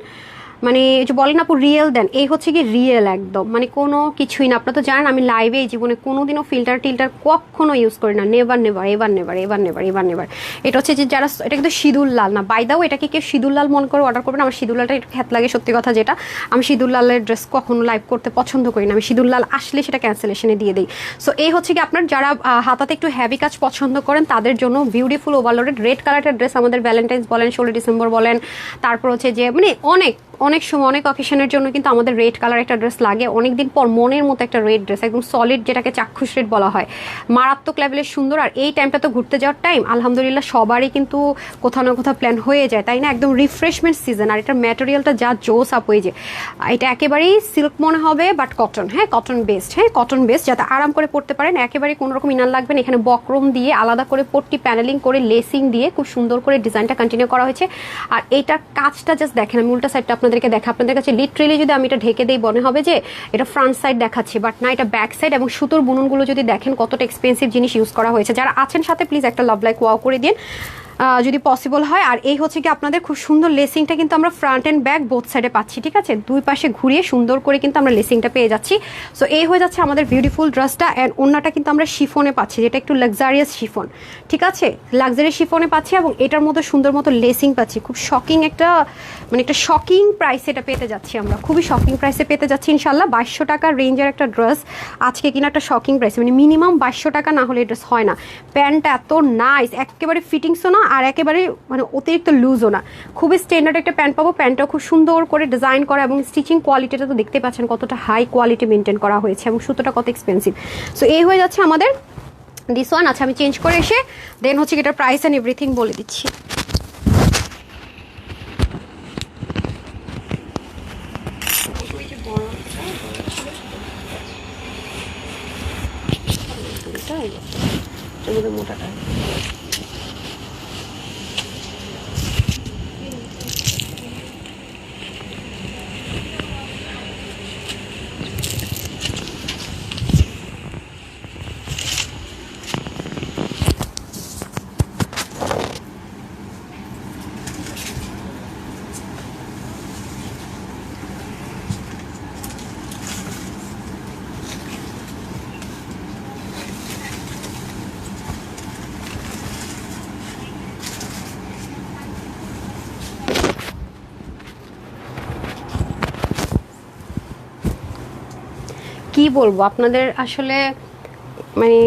Speaker 1: মানে যে বলেন আপু রিয়েল দেন, এই হচ্ছে কি রিয়েল একদম, মানে কোনো কিছুই না। আপনারা তো জানেন আমি লাইভে এই জীবনে কোনোদিনও ফিল্টার টিল্টার কখনো ইউজ করি না, never never, ever never, ever never, ever never. এটা হচ্ছে যে যারা, এটা কিন্তু সিঁদুর লাল না, বাই দাও এটাকে কেউ সিঁদুর লাল মনে করে অর্ডার করবেন। আমার সিঁদুর লালটা একটু খ্যাত লাগে, সত্যি কথা যেটা। আমি সিঁদুর লালের ড্রেস কখনো লাইভ করতে পছন্দ করি না, আমি সিঁদুর লাল আসলে সেটা ক্যান্সেলেশনে দিয়ে দিই। সো এই হচ্ছে কি আপনার যারা হাতাতে একটু হ্যাভি কাজ পছন্দ করেন তাদের জন্য বিউটিফুল ওভারলোডেড রেড কালারের ড্রেস। আমাদের ভ্যালেন্টাইন্স বলেন, 16 ডিসেম্বর বলেন, তারপর হচ্ছে যে মানে অনেক সময় অনেক অকেশনের জন্য কিন্তু আমাদের রেড কালার একটা ড্রেস লাগে। অনেকদিন পর মনের মতো একটা রেড ড্রেস, একদম সলিড, যেটাকে চাক্ষুষ রেড বলা হয়, মারাত্মক লেভেলের সুন্দর। আর এই টাইমটা তো ঘুরতে যাওয়ার টাইম, আলহামদুলিল্লাহ সবারই কিন্তু কোথাও না কোথাও প্ল্যান হয়ে যায়, তাই না? একদম রিফ্রেশমেন্ট সিজন। আর এটার ম্যাটেরিয়ালটা যা জোস আপ, ওই যে এটা একেবারেই সিল্ক মনে হবে, বাট কটন। হ্যাঁ, কটন বেস্ট। হ্যাঁ, কটন বেস্ট, যাতে আরাম করে পড়তে পারেন। একেবারে কোনো রকম ইনার লাগবে না। এখানে বক্রম দিয়ে আলাদা করে পট্টি প্যানেলিং করে লেসিং দিয়ে খুব সুন্দর করে ডিজাইনটা কন্টিনিউ করা হয়েছে। আর এইটার কাজটা জাস্ট দেখেন, আমি উল্টা সাইডটা আপনাদেরকে দেখা, আপনাদের কাছে লিটারেলি যদি আমি এটা ঢেকে দিই মনে হবে যে এটা ফ্রন্ট সাইড দেখাচ্ছি, বাট না, এটা ব্যাক সাইড। এবং সুতোর বুননগুলো যদি দেখেন কতটা এক্সপেন্সিভ জিনিস ইউজ করা হয়েছে। যারা আছেন সাথে প্লিজ একটা লাভ লাইক ওয়াও করে দিন যদি পসিবল হয়। আর এই হচ্ছে কি আপনাদের খুব সুন্দর লেসিংটা কিন্তু আমরা ফ্রন্ট অ্যান্ড ব্যাক বোথ সাইডে পাচ্ছি, ঠিক আছে? দুই পাশে ঘুরিয়ে সুন্দর করে কিন্তু আমরা লেসিংটা পেয়ে যাচ্ছি। সো এই হয়ে যাচ্ছে আমাদের বিউটিফুল ড্রেসটা। অ্যান্ড ওড়নাটা কিন্তু আমরা শিফনে পাচ্ছি, যেটা একটু লাক্সারিয়াস শিফন, ঠিক আছে? লাক্সারি শিফনে পাচ্ছি, এবং এটার মধ্যে সুন্দর মতো লেসিং পাচ্ছি। খুব শকিং একটা, মানে একটা শকিং প্রাইসে এটা পেতে যাচ্ছি আমরা, খুবই শকিং প্রাইসে পেতে যাচ্ছি ইনশাল্লাহ। 2200 টাকার রেঞ্জের একটা ড্রেস আজকে কিনা একটা শকিং প্রাইস, মানে মিনিমাম 2200 টাকা না হলে ড্রেস হয় না। প্যান্টটা এত নাইস, একেবারে ফিটিংসও না আর একেবারে মানে অতিরিক্ত লুজও না, খুবই স্ট্যান্ডার্ড একটা প্যান্ট পাবো। প্যান্টটাও খুব সুন্দর করে ডিজাইন করা, এবং স্টিচিং কোয়ালিটিটা তো দেখতে পাচ্ছেন কতটা হাই কোয়ালিটি মেনটেন করা হয়েছে, এবং সুতোটা কত এক্সপেন্সিভ। সো এই হয়ে যাচ্ছে আমাদের দিস ওয়ান। আচ্ছা আমি চেঞ্জ করে এসে দেন হচ্ছে এটার প্রাইস অ্যান্ড এভরিথিং বলে দিচ্ছি। মোটাটা কি বলবো আপনাদের, আসলে মানে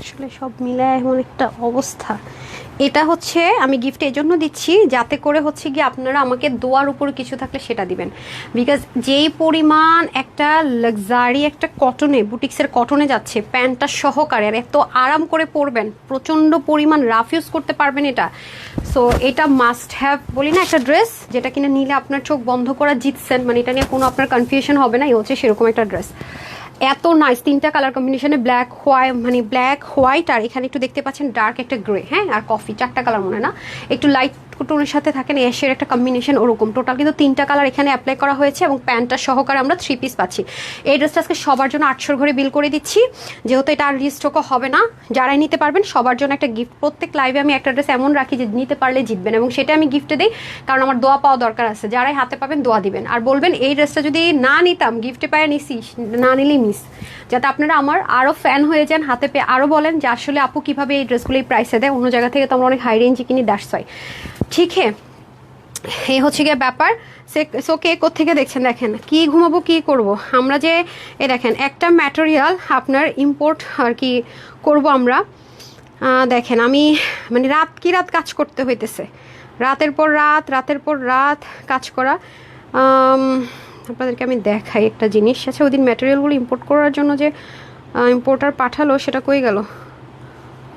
Speaker 1: আসলে সব মিলে এমন একটা অবস্থা। এটা হচ্ছে আমি গিফট এই জন্য দিচ্ছি যাতে করে হচ্ছে গিয়ে আপনারা আমাকে দোয়ার উপর কিছু থাকলে সেটা দিবেন। বিকজ যেই পরিমাণ একটা লাক্সারি একটা কটনে, বুটিক্সের কটনে যাচ্ছে প্যান্টটা সহকারে, আর এত আরাম করে পরবেন, প্রচণ্ড পরিমাণ রাফ ইউজ করতে পারবেন এটা। সো এটা মাস্ট হ্যাভ বলি না, একটা ড্রেস যেটা কিনা নিলে আপনার চোখ বন্ধ করা জিতছেন, মানে এটা নিয়ে কোনো আপনার কনফিউশন হবে না। এই হচ্ছে সেরকম একটা ড্রেস, এত নাইস। 3টা কালার কম্বিনেশনে, ব্ল্যাক হোয়াইট, মানে ব্ল্যাক হোয়াইট, আর এখানে একটু দেখতে পাচ্ছেন ডার্ক একটা গ্রে, হ্যাঁ, আর কফি, 4টা কালার মনে না, একটু লাইট টোনের সাথে থাকেন অ্যাশের একটা কম্বিনেশন, ওরকম টোটাল কিন্তু 3টা কালার এখানে অ্যাপ্লাই করা হয়েছে। এবং প্যান্টটা সহকারে আমরা 3 পিস পাচ্ছি। এই ড্রেসটা আজকে সবার জন্য 800 ঘরে বিল করে দিচ্ছি, যেহেতু এটা আর রিস্টকও হবে না। যারাই নিতে পারবেন সবার জন্য একটা গিফট। প্রত্যেক লাইভে আমি একটা ড্রেস এমন রাখি যে নিতে পারলে জিতবেন, এবং সেটা আমি গিফটে দিই, কারণ আমার দোয়া পাওয়া দরকার আছে। যারাই হাতে পাবেন দোয়া দিবেন, আর বলবেন এই ড্রেসটা যদি না নিতাম গিফটে পায় নিছি, না নিলেই মিস, যাতে আপনারা আমার আরও ফ্যান হয়ে যান, হাতে পেয়ে আরও বলেন যে আসলে আপু কীভাবে এই ড্রেসগুলো এই প্রাইসে দেয়, অন্য জায়গা থেকে তো আমরা অনেক হাই রেঞ্জে কিনি, দ্যাটস ওয়াই। ঠিক হ্যাঁ, এই হচ্ছে গিয়ে ব্যাপার। সো কে কোত্থেকে দেখছেন, দেখেন কি ঘুমাবো কি করব আমরা, যে এ দেখেন একটা ম্যাটেরিয়াল আপনার ইম্পোর্ট আর কি করব আমরা। দেখেন আমি মানে রাত কি রাত কাজ করতে হইতেছে, রাতের পর রাত কাজ করা। আপনাদেরকে আমি দেখাই একটা জিনিস। আচ্ছা ওই দিন ম্যাটেরিয়ালগুলো ইম্পোর্ট করার জন্য যে ইম্পোর্টার পাঠালো সেটা কই গেল?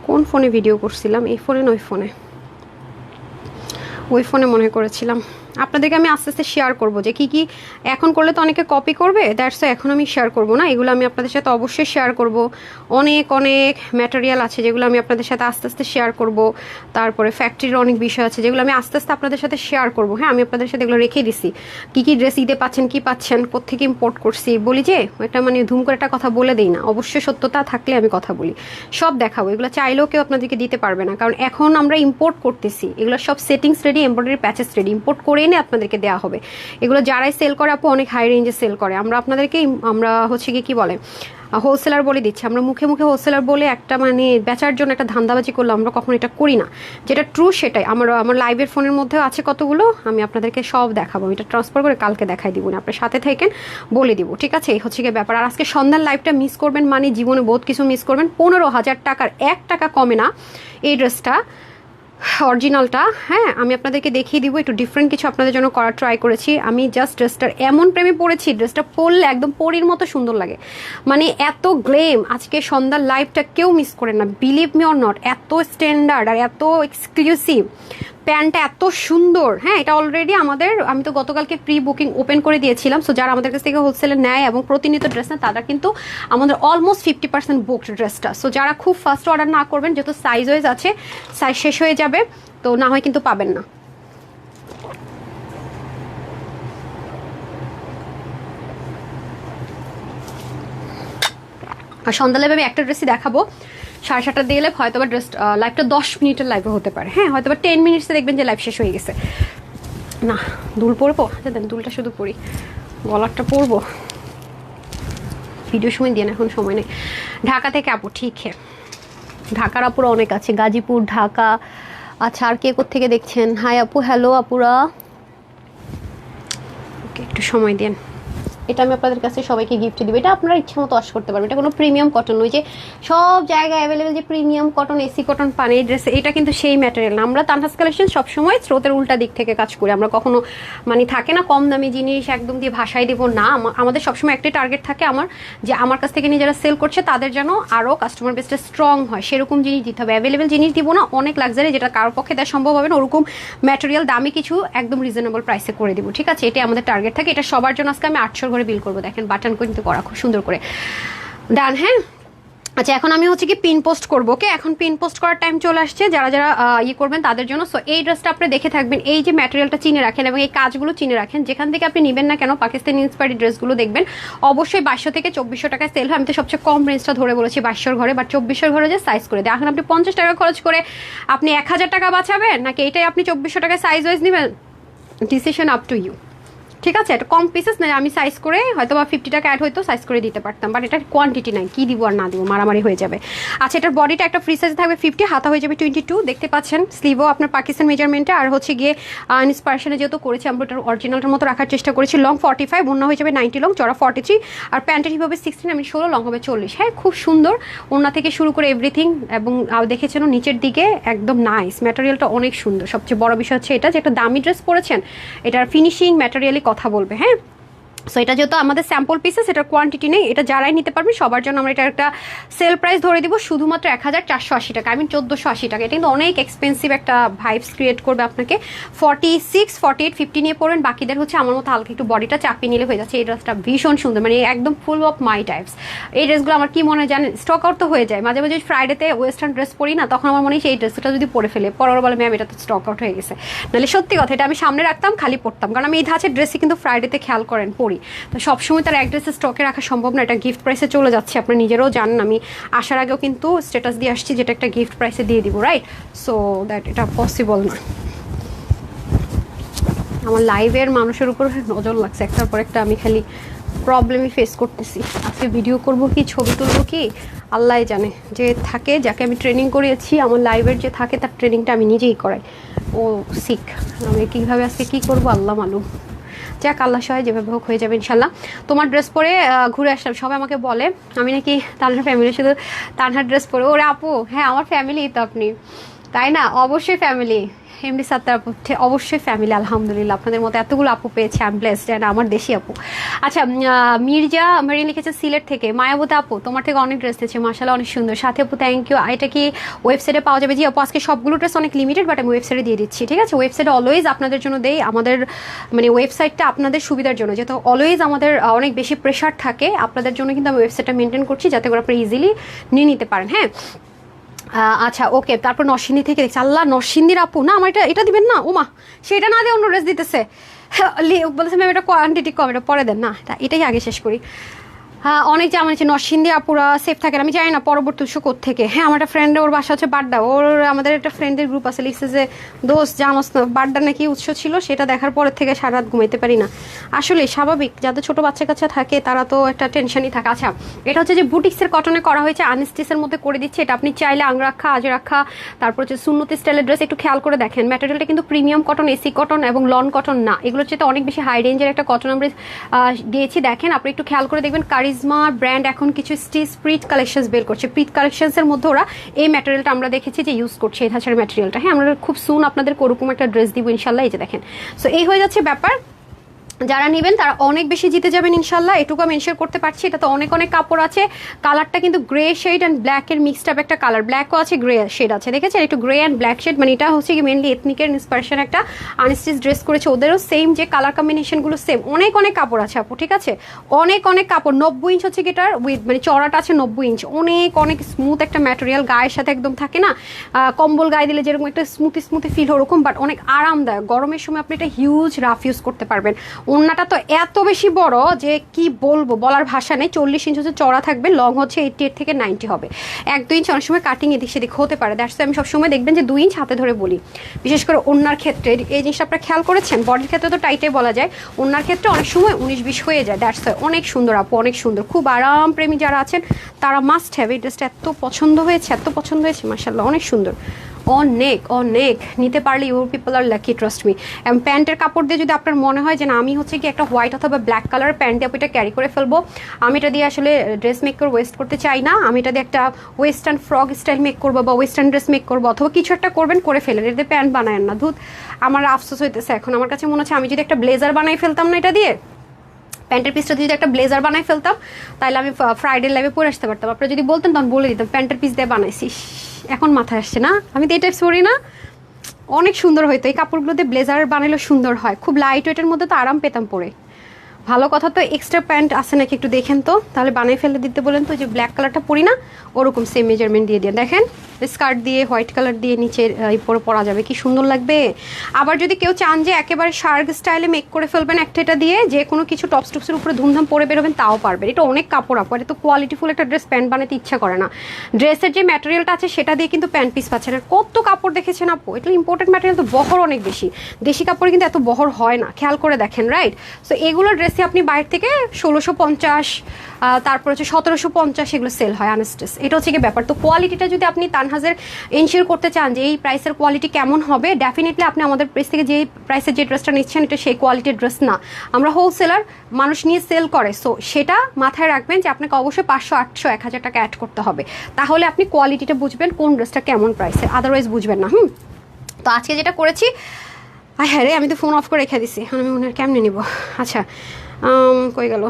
Speaker 1: কোন ফোনে ভিডিও করছিলাম? এই ফোনে না ওই ফোনে? ওই ফোনে মনে করেছিলাম। আপনাদেরকে আমি আস্তে আস্তে শেয়ার করবো যে কী কী এখন করলে তো অনেকে কপি করবে, দ্যাটস এখন আমি শেয়ার করবো না, এগুলো আমি আপনাদের সাথে অবশ্যই শেয়ার করব। অনেক অনেক ম্যাটেরিয়াল আছে যেগুলো আমি আপনাদের সাথে আস্তে আস্তে শেয়ার করব। তারপরে ফ্যাক্টরির অনেক বিষয় আছে যেগুলো আমি আস্তে আস্তে আপনাদের সাথে শেয়ার করব। হ্যাঁ, আমি আপনাদের সাথে এগুলো রেখে দিছি, কী কী ড্রেস ঈদে পাচ্ছেন, কী পাচ্ছেন, কোত্থেকে ইম্পোর্ট করছি বলি যে এটা মানে ধুম করে একটা কথা বলে দিই না, অবশ্যই সত্যতা থাকলে আমি কথা বলি, সব দেখাবো। এগুলো চাইলেও কেউ আপনাদেরকে দিতে পারবে না, কারণ এখন আমরা ইম্পোর্ট করতেছি, এগুলো সব settings ready, embroidery patches ready, import করে এনে আপনাদেরকে দেওয়া হবে। এগুলো যারাই সেল করে আপু অনেক হাই রেঞ্জে সেল করে, আপনাদেরকে আমরা হচ্ছে কি বলে হোলসেলার বলে দিচ্ছি। আমরা মুখে মুখে হোলসেলার বলে একটা মানে বেচার জন্য একটা ধান্দাবাজি করলে আমরা কখনো এটা করি না, যেটা ট্রু সেটাই। আমার লাইভের ফোনের মধ্যেও আছে কতগুলো, আমি আপনাদেরকে সব দেখাবো, এটা ট্রান্সফার করে কালকে দেখাই দিব না, আপনার সাথে থাকেন বলে দিব, ঠিক আছে? এই হচ্ছে গিয়ে ব্যাপার। আর আজকে সন্ধ্যার লাইভটা মিস করবেন মানে জীবনে বহুত কিছু মিস করবেন। 15,000 টাকার 1 টাকা কমে না এই ড্রেসটা, অরিজিনালটা। হ্যাঁ, আমি আপনাদেরকে দেখিয়ে দিব, একটু ডিফারেন্ট কিছু আপনাদের জন্য করার ট্রাই করেছি। আমি জাস্ট ড্রেসটার এমন প্রেমে পড়েছি, ড্রেসটা পরলে একদম পরীর মতো সুন্দর লাগে, মানে এত গ্লেম। আজকে সন্ধ্যার লাইভটা কেউ মিস করেন না, বিলিভ মি অর নট, এত স্ট্যান্ডার্ড আর এত এক্সক্লুসিভ, প্যান্টটা এত সুন্দর। হ্যাঁ, এটা অলরেডি আমি তো গতকালকে প্রি বুকিং ওপেন করে দিয়েছিলাম। সো যারা আমাদের কাছ থেকে হোলসেলে নেয় এবং প্রতিনিয়ত ড্রেস নেয় তারা কিন্তু আমাদের অলমোস্ট 50% বুকড ড্রেসটা। সো যারা খুব ফার্স্ট অর্ডার না করবেন, যেহেতু সাইজ ওয়াইজ আছে, সাইজ শেষ হয়ে যাবে, তো না হয় কিন্তু পাবেন না। আর সন্ধ্যা লাইভে আমি একটা ড্রেসই দেখাবো, 7:30 দিয়ে লাইভ, হয়তো বা ড্রেস লাইভটা 10 মিনিটের লাইভে হতে পারে। হ্যাঁ, হয়তো বা 10 মিনিটসে দেখবেন যে লাইভ শেষ হয়ে গেছে। না, দুল পরবো, আচ্ছা দেন দুলটা শুধু পরি, গলারটা পরবো ভিডিও সময় দিয়ে না, এখন সময় নেই। ঢাকা থেকে আপু, ঠিক হ্যাঁ, ঢাকার আপুরা অনেক আছে, গাজীপুর, ঢাকা। আচ্ছা, আর কে কোত্থেকে দেখছেন? হাই আপু, হ্যালো আপুরা, ওকে একটু সময় দেন। এটা আমি আপনাদের কাছে সবাইকে গিফট দিব, এটা আপনারা ইচ্ছা মতো ওয়াশ করতে পারবেন। এটা কোনো প্রিমিয়াম কটন নয় যে সব জায়গায় অ্যাভেলেবেল যে প্রিমিয়াম কটন, এসি কটন পান এই ড্রেসে, এটা কিন্তু সেই ম্যাটেরিয়াল না। আমরা তানহাস কালেকশন সবসময় স্রোতের উল্টা দিক থেকে কাজ করি, আমরা কখনো মানে থাকে না কম দামি জিনিস একদম দিয়ে ভাষায় দেবো না। আমাদের সবসময় একটাই টার্গেট থাকে আমার, যে আমার কাছ থেকে নিয়ে যারা সেল করছে তাদের যেন আরও কাস্টমার বেসটা স্ট্রং হয়, সেরকম জিনিস দিতে হবে। অ্যাভেলেবেল জিনিস দিব না, অনেক লাক্সারি, যেটা কারোর পক্ষে দেওয়া সম্ভব হবে না, ওরকম ম্যাটেরিয়াল দামি কিছু একদম রিজনেবল প্রাইসে করে দিব, ঠিক আছে? এটাই আমাদের টার্গেট থাকে। এটা সবার জন্য আজকে আমি 800 করে বিল করবো, দেখেন বাটন কিন্তু করা খুব সুন্দর করে ডান। হ্যাঁ, আচ্ছা, এখন আমি হচ্ছে কি পিন পোস্ট করবো। ওকে, এখন পিন পোস্ট করার টাইম চলে আসছে, যারা যারা ইয়ে করবেন তাদের জন্য। সো এই ড্রেসটা আপনি দেখে থাকবেন, এই যে ম্যাটেরিয়ালটা চিনে রাখেন এবং এই কাজগুলো চিনে রাখেন, যেখান থেকে আপনি নেবেন না কেন পাকিস্তানি ইন্সপায়ার্ড ড্রেসগুলো দেখবেন অবশ্যই 2200 থেকে 2400 টাকায় সেল হয়। আমি তো সবচেয়ে কম রেঞ্জটা ধরে বলেছি 2200 ঘরে, বাট 2400 ঘরে যে সাইজ করে দেয়। এখন আপনি 50 টাকা খরচ করে আপনি 1000 টাকা বাঁচাবেন, নাকি এটাই আপনি 2400 টাকায় সাইজ ওয়াইজ নেবেন, ডিসিশন আপ টু ইউ, ঠিক আছে? এটা কম পিসেস না, আমি সাইজ করে হয়তো বা 50 টাকা অ্যাড হয়তো সাইজ করে দিতে পারতাম, বাট এটার কোয়ান্টিটি নাই, কি দিব আর না দিব, মারামারি হয়ে যাবে। আচ্ছা, এটার বডিটা একটা ফ্রি সাইজ থাকবে 50, হাতা হয়ে যাবে 22, দেখতে পাচ্ছেন। স্লিভও আপনার পাকিস্তান মেজারমেন্টে, আর হচ্ছে গিয়ে ইন্সপায়ারেশনে যেহেতু করেছি আমরা ওটার অরিজিনালটার মতো রাখার চেষ্টা করেছি। লং 45, ওড়না হয়ে যাবে 90 লং, চড়া 43, আর প্যান্টের হিপ হবে 16, আমি 16, লং হবে 40। হ্যাঁ, খুব সুন্দর ওড়না থেকে শুরু করে এভরিথিং, এবং দেখেছেন নিচের দিকে একদম নাইস, ম্যাটেরিয়ালটা অনেক সুন্দর। সবচেয়ে বড় বিষয় হচ্ছে এটা যে একটা দামি ড্রেস পরেছেন, এটার ফিনিশিং ম্যাটেরিয়ালই কথা বলবে। হ্যাঁ, সো এটা যেহেতু আমাদের স্যাম্পল পিসেস, এটার কোয়ান্টিটি নেই, এটা যারাই নিতে পারবেন সবার জন্য আমরা এটা একটা সেল প্রাইস ধরে দিব শুধুমাত্র 1480 টাকা, আমি 1480 টাকা। এটা কিন্তু অনেক এক্সপেন্সিভ একটা ভাইবস ক্রিয়েট করবে আপনাকে। 46, 48, 50 নিয়ে পড়বেন, বাকিদের হচ্ছে আমার মতো হালকা একটু বডিটা চাপিয়ে নিলে হয়ে যাচ্ছে। এই ড্রেসটা ভীষণ সুন্দর, মানে একদম ফুল অফ মাই টাইপস। এই ড্রেসগুলো আমার কি মনে হয় জানেন, স্টক আউট তো হয়ে যায় মাঝে মাঝে। ফ্রাইডেতে ওয়েস্টার্ন ড্রেস পরি না, তখন আমার মনে হয় এই ড্রেসটা যদি পরে ফেলে পরে বলে ম্যাম এটা তো স্টক আউট হয়ে গেছে, নাহলে সত্যি কথা এটা আমি সামনে রাখতাম খালি পরতাম, কারণ আমি এই ধাঁচের ড্রেসই কিন্তু ফ্রাইডেতে খেয়াল করেন পরি। তো সবসময় তার এক ড্রেসে স্টকে রাখা সম্ভব না, এটা গিফট প্রাইসে চলে যাচ্ছে, আপনি নিজেরাও জানেন। আমি আসার আগেও কিন্তু স্ট্যাটাস দিয়ে আসছি যেটা একটা গিফট প্রাইসে দিয়ে দিব, রাইট? সো দ্যাট এটা পসিবল না। আমার লাইভের মানুষের উপর নজর লাগছে একটার পর একটা, আমি খালি প্রবলেমই ফেস করতেছি। আজকে ভিডিও করব কি ছবি তুলবো কি আল্লাহ জানে। যে থাকে, যাকে আমি ট্রেনিং করিয়েছি, আমার লাইভের যে থাকে তার ট্রেনিংটা আমি নিজেই করাই, ও শিখ। আমি কীভাবে আজকে কী করবো আল্লাহ মালুম, যাক আল্লাহ সহায়, যেভাবে হোক হয়ে যাবে ইনশাল্লাহ। তোমার ড্রেস পরে ঘুরে আসলাম, সবাই আমাকে বলে আমি নাকি তানহার ফ্যামিলি, শুধু তানহার ড্রেস পরে। ওরে আপু, হ্যাঁ আমার ফ্যামিলি তো আপনি, তাই না? অবশ্যই ফ্যামিলি। এমডি সাত্তার আপু অবশ্যই ফ্যামিলি, আলহামদুলিল্লাহ আপনাদের মতো এতগুলো আপু পেয়েছে, আই এম ব্লেসড, অ্যান্ড আমার দেশি আপু। আচ্ছা, মির্জা মেরিন লিখেছে সিলেট থেকে, মায়াবতী আপু তোমার থেকে অনেক ড্রেস দিয়েছে মাশাআল্লাহ, অনেক সুন্দর। সাথে আপু থ্যাংক ইউ। এটা কি ওয়েবসাইটে পাওয়া যাবে? জি আপু, আজকে সবগুলো ড্রেস অনেক লিমিটেড, বাট আমি ওয়েবসাইটে দিয়ে দিচ্ছি, ঠিক আছে? ওয়েবসাইটে অলওয়েজ আপনাদের জন্য দেই, আমাদের মানে ওয়েবসাইটটা আপনাদের সুবিধার জন্য, যেহেতু অলওয়েজ আমাদের অনেক বেশি প্রেশার থাকে আপনাদের জন্য, কিন্তু আমি ওয়েবসাইটটা মেনটেন করছি যাতে করে আপনারা ইজিলি নিয়ে নিতে পারেন। হ্যাঁ আচ্ছা ওকে, তারপর নরসিংদী থেকে দেখছি, আল্লাহ নরসিংদীর আপু না, আমার এটা দিবেন না, ওমা সেটা না দিয়ে অন্য ড্রেস দিতেছে, বলতেছে ম্যাম এটা কোয়ান্টিটি কম, এটা পরে দেন না, এটাই আগে শেষ করি। হ্যাঁ অনেক জামা নিচ্ছে, নরসিংদী আপুরা সেফ থাকেন, আমি জানি না পরবর্তী উৎস থেকে। হ্যাঁ আমার একটা ফ্রেন্ড, ওর বাসা হচ্ছে বাড্ডা, ওর আমাদের একটা ফ্রেন্ডের গ্রুপ আছে, লিখছে যে দোস্ত জানোস না বাড্ডা নাকি উৎস ছিল, সেটা দেখার পরের থেকে সারা রাত ঘুমাইতে পারি না। আসলে স্বাভাবিক, যাদের ছোটো বাচ্চা কাচ্চা থাকে তারা তো একটা টেনশনই থাকে। আচ্ছা এটা হচ্ছে যে বুটিক্সের কটনে করা হয়েছে, আনস্টিচের মধ্যে করে দিচ্ছে, এটা আপনি চাইলে আংরাক্ষা আজরাক্ষা, তারপর হচ্ছে সুন্নতি স্টাইলের ড্রেস, একটু খেয়াল করে দেখেন ম্যাটেরিয়ালটা কিন্তু প্রিমিয়াম কটন, এসি কটন এবং লন কটন না, এগুলোর চেয়ে অনেক বেশি হাই রেঞ্জের একটা কটন আমরা দিয়েছি। দেখেন আপনি একটু খেয়াল করে দেখবেন, কারিজমা ব্র্যান্ড এখন কিছু স্প্রিট কালেকশনস বের করছে, প্রিট কালেকশনসের মধ্যে ওরা এই ম্যাটেরিয়ালটা আমরা দেখেছি যে ইউজ করছে, এই ধাঁচার ম্যাটেরিয়ালটা। হ্যাঁ আমরা খুব সুন আপনাদের ওরকম একটা ড্রেস দিব ইনশাল্লাহ। এই যে দেখেন, সো এই হয়ে যাচ্ছে ব্যাপার, যারা নেবেন তারা অনেক বেশি জিতে যাবেন ইনশাল্লাহ, এটুকু আমি এনশিওর করতে পারছি। এটা তো অনেক অনেক কাপড় আছে, কালারটা কিন্তু গ্রে শেড অ্যান্ড ব্ল্যাকের মিক্সড আপ একটা কালার, ব্ল্যাকও আছে গ্রে শেড আছে, দেখেছেন একটু গ্রে অ্যান্ড ব্ল্যাক শেড, মানে এটা হচ্ছে কি মেনলি এথনিকের ইন্সপিরেশন একটা আনস্টিচ ড্রেস করেছে, ওদেরও সেম যে কালার কম্বিনেশনগুলো সেম, অনেক অনেক কাপড় আছে আপু, ঠিক আছে? অনেক অনেক কাপড়, 90 ইঞ্চ হচ্ছে গিটার উইথ, মানে চড়াটা আছে 90 ইঞ্চ, অনেক অনেক স্মুথ একটা ম্যাটেরিয়াল, গায়ের সাথে একদম থাকে না কম্বল গায়ে দিলে যেরকম একটা স্মুথি ফিল ওরকম, বাট অনেক আরামদায়ক, গরমের সময় আপনি এটা হিউজ রাফ ইউজ করতে পারবেন। ওড়নাটা তো এত বেশি বড় যে কি বলবো, বলার ভাষা নেই, 40 ইঞ্চ হচ্ছে চড়া থাকবে, লং হচ্ছে 88 থেকে 90 হবে, 1-2 ইঞ্চ অনেক সময় কাটিং এদিক সেদিক হতে পারে, দ্যাটস আমি সবসময় দেখবেন যে 2 ইঞ্চ হাতে ধরে বলি, বিশেষ করে ওড়নার ক্ষেত্রে এই জিনিসটা আপনারা খেয়াল করেছেন, বডির ক্ষেত্রে তো টাইটে বলা যায়, ওড়নার ক্ষেত্রে অনেক সময় 19-20 হয়ে যায়, দ্যাটস অনেক সুন্দর আপু, অনেক সুন্দর, খুব আরাম প্রেমী যারা আছেন তারা মাস্ট হ্যাভ, এই ড্রেসটা এত পছন্দ হয়েছে মাশাআল্লাহ, অনেক সুন্দর, অনেক অনেক নিতে পারলে your people are lucky, trust me. এবং প্যান্টের কাপড় দিয়ে যদি আপনার মনে হয় যে না আমি হচ্ছে কি একটা হোয়াইট অথবা ব্ল্যাক কালার প্যান্ট দিয়ে এটা ক্যারি করে ফেলবো, আমি এটা দিয়ে আসলে ড্রেস মেক করে ওয়েস্ট করতে চাই না, আমি এটা দিয়ে একটা ওয়েস্টার্ন ফ্রক স্টাইল মেক করবো বা ওয়েস্টার্ন ড্রেস মেক করবো, অথবা কিছু একটা করবেন করে ফেলেন, এতে প্যান্ট বানায়েন না, ধুত আমার আফসোস হইতেছে এখন, আমার কাছে মনে হচ্ছে আমি যদি একটা ব্লেজার বানাই ফেলতাম না এটা দিয়ে, প্যান্টের পিসটা যদি একটা ব্লেজার বানাই ফেলতাম তাহলে আমি ফ্রাইডে লাইভে পরে আসতে পারতাম, আপনারা যদি বলতেন তখন বলে দিতাম প্যান্টের পিস দিয়ে বানাইছিস, এখন মাথায় আসছে না, আমি তো এই টাইপস পরি না, অনেক সুন্দর হইতো এই কাপড়গুলো দিয়ে ব্লেজার বানাইলেও সুন্দর হয়, খুব লাইট ওয়েটের মধ্যে তো আরাম পেতাম পরে। ভালো কথা, তো এক্সট্রা প্যান্ট আছে নাকি একটু দেখেন তো, তাহলে বানিয়ে ফেলে দিতে বলেন তো, যে ব্ল্যাক কালারটা পরি না ওরকম সেম মেজারমেন্ট দিয়ে দিয়ে দেখেন, স্কার্ট দিয়ে হোয়াইট কালার দিয়ে নিচে পরে পরা যাবে, কি সুন্দর লাগবে। আবার যদি কেউ চান যে একেবারে শার্ক স্টাইলে মেক করে ফেলবেন একটা এটা দিয়ে, যে কোনো কিছু টপসের উপরে ধুমধাম পরে বেরোবেন তাও পারবেন, এটা অনেক কাপড় আপর, এটা তো কোয়ালিটিফুল একটা ড্রেস প্যান্ট বানাতে ইচ্ছা করে না, ড্রেসের যে ম্যাটেরিয়ালটা আছে সেটা দিয়ে কিন্তু প্যান্ট পিস পাচ্ছেন, আর কত কাপড় দেখেছেন আপু, এটা ইম্পোর্টেন্ট ম্যাটেরিয়াল তো বহর অনেক বেশি, দেশি কাপড়ে কিন্তু এত বহর হয় না, খেয়াল করে দেখেন, রাইট? সো এগুলো ড্রেসে আপনি বাইরে থেকে 1650, তারপর হচ্ছে 1750 এগুলো সেল হয় আনস্টেস, এটা হচ্ছে কি ব্যাপার। তো কোয়ালিটিটা যদি আপনি তানহাজের এনশিওর করতে চান যে এই প্রাইসের কোয়ালিটি কেমন হবে, ডেফিনেটলি আপনি আমাদের প্রাইস থেকে যে প্রাইসের যে ড্রেসটা নিচ্ছেন এটা সেই কোয়ালিটির ড্রেস না, আমরা হোলসেলার, মানুষ নিয়ে সেল করে, সো সেটা মাথায় রাখবেন যে আপনাকে অবশ্যই 500, 800, 1000 টাকা অ্যাড করতে হবে, তাহলে আপনি কোয়ালিটিটা বুঝবেন কোন ড্রেসটা কেমন প্রাইসের, আদারওয়াইজ বুঝবেন না। তো আজকে যেটা করেছি, হ্যাঁ রে আমি তো ফোন অফ করে রেখে দিছি, আমি মনে হয় কেমনে নিব। আচ্ছা কই গেল,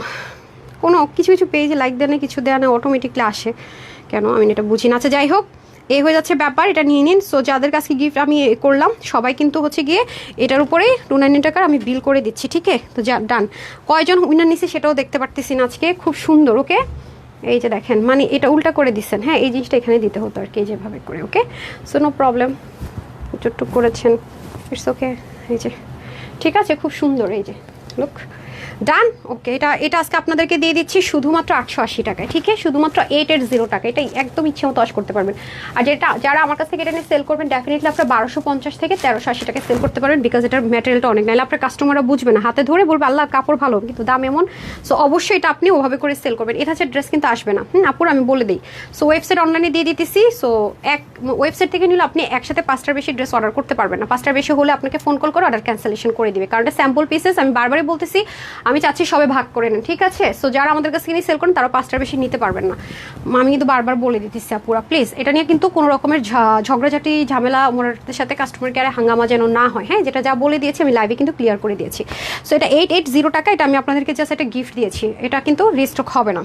Speaker 1: কোনো কিছু কিছু পেজে লাইক দেয় না, কিছু দেয় না, অটোমেটিকলি আসে কেন আমি এটা বুঝি না। আচ্ছা যাই হোক, এই হয়ে যাচ্ছে ব্যাপার, এটা নিয়ে নিন। সো যাদের কাছে গিফট আমি করলাম সবাই কিন্তু হচ্ছে গিয়ে এটার উপরে 299 টাকার আমি বিল করে দিচ্ছি, ঠিক আছে? তো যা ডান, কয়জন উইনার নিছি সেটাও দেখতে পারতেছি না আজকে, খুব সুন্দর। ওকে, এই যে দেখেন, মানে এটা উল্টা করে দিচ্ছেন, হ্যাঁ এই জিনিসটা এখানে দিতে হতো আর কি, যেভাবে করে। ওকে, সো নো প্রবলেম, চট্টুক করেছেন, ইটস ওকে, এই যে ঠিক আছে, খুব সুন্দর, এই যে লুক ডান। ওকে, এটা আজকে আপনাদেরকে দিয়ে দিচ্ছি শুধুমাত্র 880 টাকায়, ঠিক আছে? শুধুমাত্র 880 টাকা, এটাই একদম ইচ্ছে মতো ওয়াশ করতে পারবেন। আর যারা আমার কাছ থেকে এটা নিয়ে সেল করবেন, ডেফিনেটলি আপনার 1250 থেকে 1380 টাকায় সেল করতে পারবেন, বিকজ এটার ম্যাটেরিয়ালটা অনেক, নাহলে আপনার কাস্টমাররা বুঝবে না, হাতে ধরে বলবে আল্লাহ কাপড় ভালো কিন্তু দাম এমন। সো অবশ্যই এটা আপনি ওভাবে করে সেল করবেন, এটা হচ্ছে ড্রেস কিন্তু আসবে না। আপুর আমি বলে দিই, সো ওয়েবসাইট অনলাইনে দিয়ে দিতেছি। সো ওয়েবসাইট থেকে নিলে আপনি একসাথে 5টার বেশি ড্রেস অর্ডার করতে পারবেন না, 5টার বেশি হলে আপনাকে ফোন কল করে অর্ডার ক্যান্সেলেশন করে দিবে, কারণ এটা স্যাম্পল পিসেস, আমি বারবারই বলতেছি আমি চাচ্ছি সবাই ভাগ করে নেন, ঠিক আছে? সো যারা আমাদের কাছে কিনে সেল করেন তারা 5টার বেশি নিতে পারবেন না। আমি কিন্তু বারবার বলে দিতেছি আপুরা, প্লিজ এটা নিয়ে কিন্তু কোনো রকমের ঝগড়াঝাটি ঝামেলা ওনাদের সাথে কাস্টমার কেয়ারে হাঙ্গামা যেন না হয়, হ্যাঁ? যেটা যা বলে দিয়েছি আমি লাইভে কিন্তু ক্লিয়ার করে দিয়েছি। সো এটা 880 টাকা, এটা আমি আপনাদেরকে জাস্ট একটা গিফট দিয়েছি, এটা কিন্তু রিস্টক হবে না,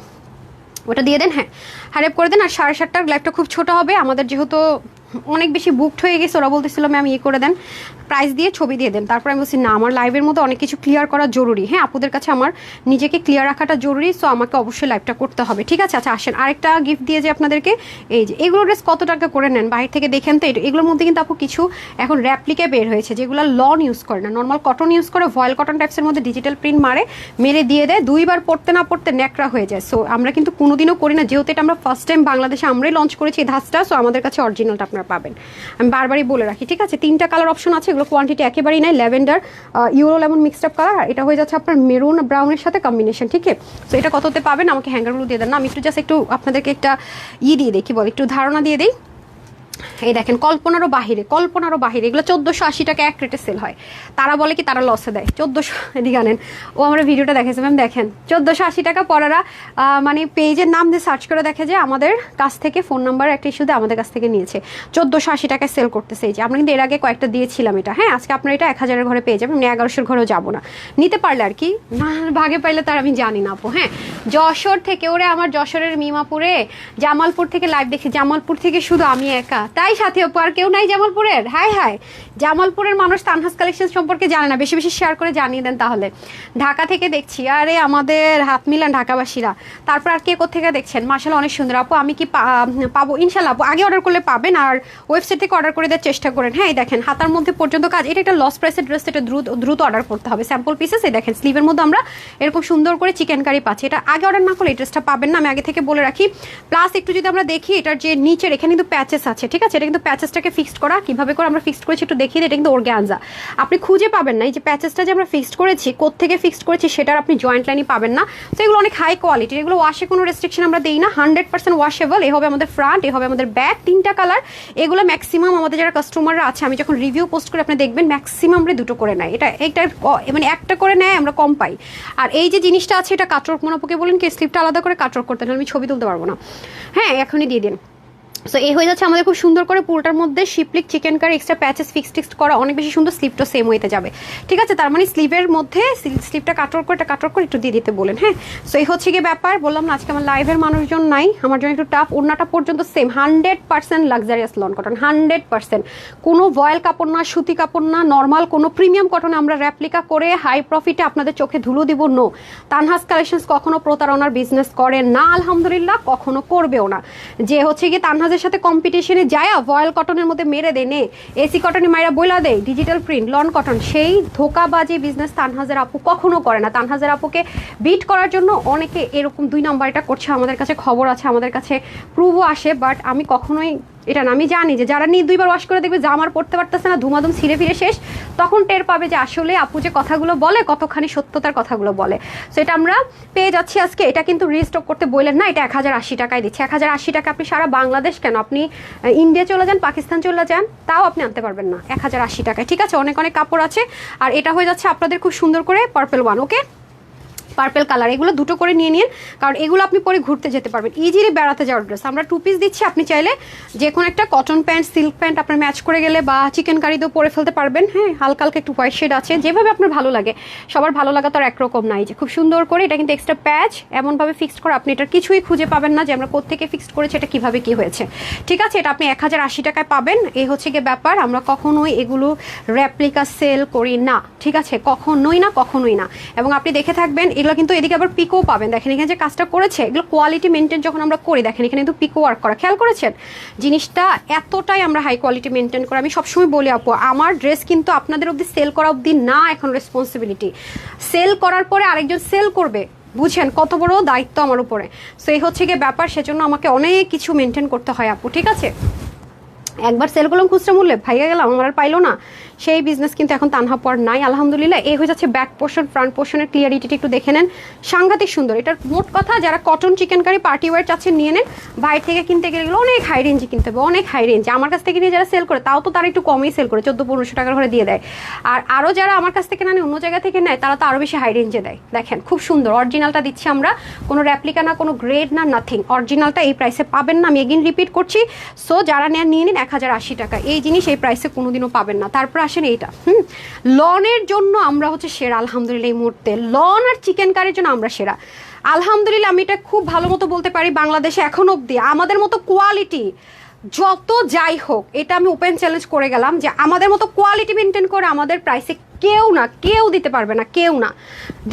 Speaker 1: ওটা দিয়ে দেন। হ্যাঁ, হ্যারেপ করে দেন। আর 7:30টার লাইভটা খুব ছোট হবে আমাদের, যেহেতু অনেক বেশি বুকড হয়ে গেছে। ওরা বলতেছিল ম্যাম ইয়ে করে দেন, প্রাইস দিয়ে ছবি দিয়ে দেন। তারপরে আমি বলছি না, আমার লাইভের মধ্যে অনেক কিছু ক্লিয়ার করা জরুরি, হ্যাঁ আপুদের কাছে আমার নিজেকে ক্লিয়ার রাখাটা জরুরি। সো আমাকে অবশ্যই লাইভটা করতে হবে, ঠিক আছে? আচ্ছা আসেন আরেকটা গিফট দিয়ে যে আপনাদেরকে, এই যে এগুলো ড্রেস কত টাকা করে নেন বাইরে থেকে দেখেন তো। এগুলোর মধ্যে কিন্তু আপু কিছু এখন র্যাপ্লিকা বের হয়েছে, যেগুলো লন ইউজ করে না, নর্মাল কটন ইউজ করে, ভয়েল কটন টাইপসের মধ্যে ডিজিটাল প্রিন্ট মেরে দিয়ে দেয়, 2বার পড়তে না পড়তে ন্যাকড়া হয়ে যায়। সো আমরা কিন্তু কোনোদিনও করি না, যেহেতু এটা আমরা ফার্স্ট টাইম বাংলাদেশে আমরাই লঞ্চ করেছি এই ধাঁচটা। সো আমাদের কাছে অরিজিনালটা আপনারা পাবেন, আমি বারবারই বলে রাখি, ঠিক আছে? 3টা কালার অপশন আছে, এগুলো কোয়ান্টিটি একেবারেই নাই। Lavender, euro lemon mixed up colour, এটা হয়ে যাচ্ছে আপনার মেরুন ব্রাউনের সাথে কম্বিনেশন, ঠিক আছে? তো এটা কততে পাবেন আমাকে হ্যাঙ্গারগুলো দিয়ে দেন না, আমি একটু আপনাদেরকে একটা দিয়ে দিই, কি বল, একটু ধারণা দিয়ে দিই। এই দেখেন কল্পনারও বাহিরে এগুলো 1480 টাকা এক রেটে সেল হয়। তারা বলে কি তারা লসে দেয় 1400, এদিকে আনেন, ও আমার ভিডিওটা দেখেছে ম্যাম, দেখেন 1480 টাকা। পরারা মানে পেজের নাম দিয়ে সার্চ করে দেখে যে আমাদের কাছ থেকে ফোন নাম্বার একটা ইস্যু দিয়ে আমাদের কাছ থেকে নিয়েছে, 1480 টাকায় সেল করতেছে। এই যে আমরা কিন্তু এর আগে কয়েকটা দিয়েছিলাম এটা, হ্যাঁ? আজকে আপনারা এটা 1000-এর ঘরে পেয়ে যাবেন, 1100-এর ঘরেও যাবো না, নিতে পারলে আর কি, না ভাগে পাইলে তার আমি জানি না আপু। হ্যাঁ, যশোর থেকে, ওরে আমার যশোরের মিমাপুরে, জামালপুর থেকে লাইভ দেখি, জামালপুর থেকে শুধু আমি একা, তাই সাথী আপু আর কেউ নাই জামালপুরের? হাই হাই, জামালপুরের মানুষ তানহাস কালেকশন সম্পর্কে জানে না, বেশি বেশি শেয়ার করে জানিয়ে দেন তাহলে। ঢাকা থেকে দেখছি, আরে আমাদের হাত মিলান ঢাকাবাসীরা। তারপর আর কে কোথেকে দেখছেন? মাশাআল্লাহ অনেক সুন্দর আপু, আমি কি পাবো? ইনশাল্লাহ আপু, আগে অর্ডার করলে পাবেন, আর ওয়েবসাইট থেকে অর্ডার করে দেওয়ার চেষ্টা করেন। হ্যাঁ, এই দেখেন হাতার মধ্যে পর্যন্ত কাজ, এটা একটা লস প্রাইসের ড্রেস, এটা দ্রুত অর্ডার করতে হবে, স্যাম্পল পিসেস। এই দেখেন স্লিভের মধ্যে আমরা এরকম সুন্দর করে চিকেন কারি পাচ্ছি, এটা আগে অর্ডার না করলে এই ড্রেসটা পাবেন না, আমি আগে থেকে বলে রাখি। প্লাস একটু যদি আমরা দেখি, এটার যে নিচের এখানে কিন্তু প্যাচেস আছে, ঠিক আছে? এটা কিন্তু প্যাচেসটাকে ফিক্সড করা, কিভাবে করে আমরা ফিক্সড করেছি একটু দেখিয়ে দিই। এটা কিন্তু অর্গানজা, আপনি খুঁজে পাবেন না এই যে প্যাচেসটা যে আমরা ফিক্সড করেছি, কোত্থেকে ফিক্সড করেছি সেটার আপনি জয়েন্ট লাইনই পাবেন না। তো এগুলো অনেক হাই কোয়ালিটির, এগুলো ওয়াশে কোনো রেস্ট্রিকশন আমরা দিই না, 100% ওয়াশেবল। এই হবে আমাদের ফ্রন্ট, এই হবে আমাদের ব্যাক, 3টা কালার। এগুলো ম্যাক্সিমাম আমাদের যারা কাস্টমাররা আছে, আমি যখন রিভিউ পোস্ট করে আপনি দেখবেন ম্যাক্সিমাম আমরা 2টো করে নেয়, এটা মানে একটা করে নেয় আমরা কম পাই। আর এই যে জিনিসটা আছে, এটা কাটওয়ার্ক, মনোপুকে বলেন কি স্লিপটা আলাদা করে কাটওয়ার্ক করতে, আমি ছবি তুলতে পারবো না। হ্যাঁ, এখনই দিয়ে দিন। সো এই হয়ে যাচ্ছে আমাদের খুব সুন্দর করে পুরোটার মধ্যে শিপলিক চিকেন কারি, এক্সট্রা প্যাচেস ফিক্সড করা, অনেক বেশি সুন্দর। স্লিপটা সেম ওয়েতে যাবে, ঠিক আছে? তার মানে স্লিভের মধ্যে স্লিপটা কাটওয়ার্ক করে একটু দিয়ে দিতে বলেন, হ্যাঁ? সো এই হচ্ছে গিয়ে ব্যাপার, বললাম না আজকে আমার লাইভের মানুষজন নাই, আমার জন্য একটু টাফ। ওড়নাটা পর্যন্ত সেম 100% লাক্সারিয়াস লন কটন, 100%, কোনো ভয়েল কাপড় না, সুতি কাপড় না, নর্মাল কোনো প্রিমিয়াম কটনে আমরা রেপ্লিকা করে হাই প্রফিটে আপনাদের চোখে ধুলো দিব। নো, তানহাস কালেকশনস কখনো প্রতারণার বিজনেস করে না, আলহামদুলিল্লাহ, কখনো করবেও না। যে হচ্ছে গিয়ে তানহাজের সাথে কম্পিটিশনে যায় ভয়েল কটনের মধ্যে মেরে দেয়, নে এসি কটনে মাইরা বইলা দেয় ডিজিটাল প্রিন্ট লন কটন, সেই ধোকাবাজি বিজনেস তানহাজের আপু কখনো করে না। তানহাজের আপুকে বিট করার জন্য অনেকে এরকম 2 নাম্বারটা করছে, আমাদের কাছে খবর আছে, আমাদের কাছে প্রুভও আসে, বাট আমি কখনোই এটা না, আমি জানি যে যারা নিয়ে 2বার ওয়াশ করে দেখবে জামার পড়তে পারতেছে না, ধুমাধুম ছিঁড়ে ফিরে শেষ, তখন টের পাবে যে আসলে আপু যে কথাগুলো বলে কতখানি সত্যতার কথাগুলো বলে। সো এটা আমরা পেয়ে যাচ্ছি আজকে। এটা কিন্তু রিস্টক করতে বললেন না, এটা 1080 টাকায় দিচ্ছে। 1080 টাকা আপনি সারা বাংলাদেশ কেন, আপনি ইন্ডিয়া চলে যান, পাকিস্তান চলে যান, তাও আপনি আনতে পারবেন না 1080 টাকায়, ঠিক আছে? অনেক অনেক কাপড় আছে। আর এটা হয়ে যাচ্ছে আপনাদের খুব সুন্দর করে পার্পল ওয়ান, ওকে? পার্পল কালার, এগুলো 2টো করে নিয়ে নিন, কারণ এগুলো আপনি পরে ঘুরতে যেতে পারবেন, ইজিলি বেড়াতে যাওয়ার ড্রেস। আমরা 2 পিস দিচ্ছি, আপনি চাইলে যে কোনো একটা কটন প্যান্ট, সিল্ক প্যান্ট আপনার ম্যাচ করে গেলে বা চিকেন কারিতেও পরে ফেলতে পারবেন। হ্যাঁ, হালকা হালকা একটু হোয়াইট শেড আছে, যেভাবে আপনার ভালো লাগে, সবার ভালো লাগা তো আর একরকম নাই। যে খুব সুন্দর করে এটা কিন্তু এক্সট্রা প্যাচ এমনভাবে ফিক্সড করা, আপনি এটার কিছুই খুঁজে পাবেন না যে আমরা কোত্থেকে ফিক্সড করেছি, এটা কিভাবে কি হয়েছে, ঠিক আছে? এটা আপনি 1080 টাকায় পাবেন। এই হচ্ছে গিয়ে ব্যাপার, আমরা কখনোই এগুলো রেপ্লিকা সেল করি না, ঠিক আছে? কখনোই না। এবং আপনি দেখে থাকবেন, এগুলো কিন্তু এদিকে আবার পিকো পাবেন, দেখেন এখানে যে কাজটা করেছে, এগুলো কোয়ালিটি মেনটেন যখন আমরা করি, দেখেন এখানে কিন্তু পিকো ওয়ার্ক করা, খেয়াল করেছেন? জিনিসটা এতটাই আমরা হাই কোয়ালিটি মেনটেন করি। আমি সবসময় বলি আপু, আমার ড্রেস কিন্তু আপনাদের অবধি সেল করা অবধি না, এখন রেসপন্সিবিলিটি, সেল করার পরে আরেকজন সেল করবে, বুঝছেন কত বড় দায়িত্ব আমার উপরে। সো এই হচ্ছে গিয়ে ব্যাপার, সেজন্য আমাকে অনেক কিছু মেনটেন করতে হয় আপু, ঠিক আছে? একবার সেল করলাম খুচরা মূল্যে, ভাইয়া গেলাম, আমার আর পাইলো না, সেই বিজনেস কিন্তু এখন তানহা পর নাই আলহামদুলিল্লাহ। এই হয়ে যাচ্ছে ব্যাক পোর্শন, ফ্রন্ট পোর্শনের ক্লিয়ারিটিটা একটু দেখে নেন, সাংঘাতিক সুন্দর। এটার মোট কথা যারা cotton chikankari party wear চাচ্ছেন নিয়ে নেন, বাইরে থেকে কিনতে গেলে এগুলো অনেক হাই রেঞ্জে কিনতে হবে, অনেক হাই রেঞ্জ। আমার কাছ থেকে নিয়ে যারা সেল করে তাও তো তারা একটু কমেই সেল করে, 1400-1500 টাকার করে দিয়ে দেয়। আর আরও যারা আমার কাছ থেকে না অন্য জায়গা থেকে নেয় তারা তো আরও বেশি হাই রেঞ্জে দেয়। দেখেন খুব সুন্দর অরিজিনালটা দিচ্ছি আমরা, কোনো র্যাপ্লিকা না, কোনো গ্রেড না, নাথিং। অরিজিনালটা এই প্রাইসে পাবেন না, আমি এগিন রিপিট করছি। সো যারা নেন নিয়ে নিন 1080 টাকা, এই জিনিস এই প্রাইসে কোনোদিনও পাবেন না। তারপর আসেন এইটা, লনের জন্য আমরা হচ্ছে সেরা আলহামদুলিল্লাহ। এই মুহূর্তে লন আর চিকেন কারির জন্য আমরা সেরা আলহামদুলিল্লাহ। আমি এটা খুব ভালো মতো বলতে পারি, বাংলাদেশে এখন অবধি আমাদের মতো কোয়ালিটি যত যাই হোক, এটা আমি ওপেন চ্যালেঞ্জ করে গেলাম যে আমাদের মতো কোয়ালিটি মেনটেন করে আমাদের প্রাইসে কেউ দিতে পারবে না, কেউ না,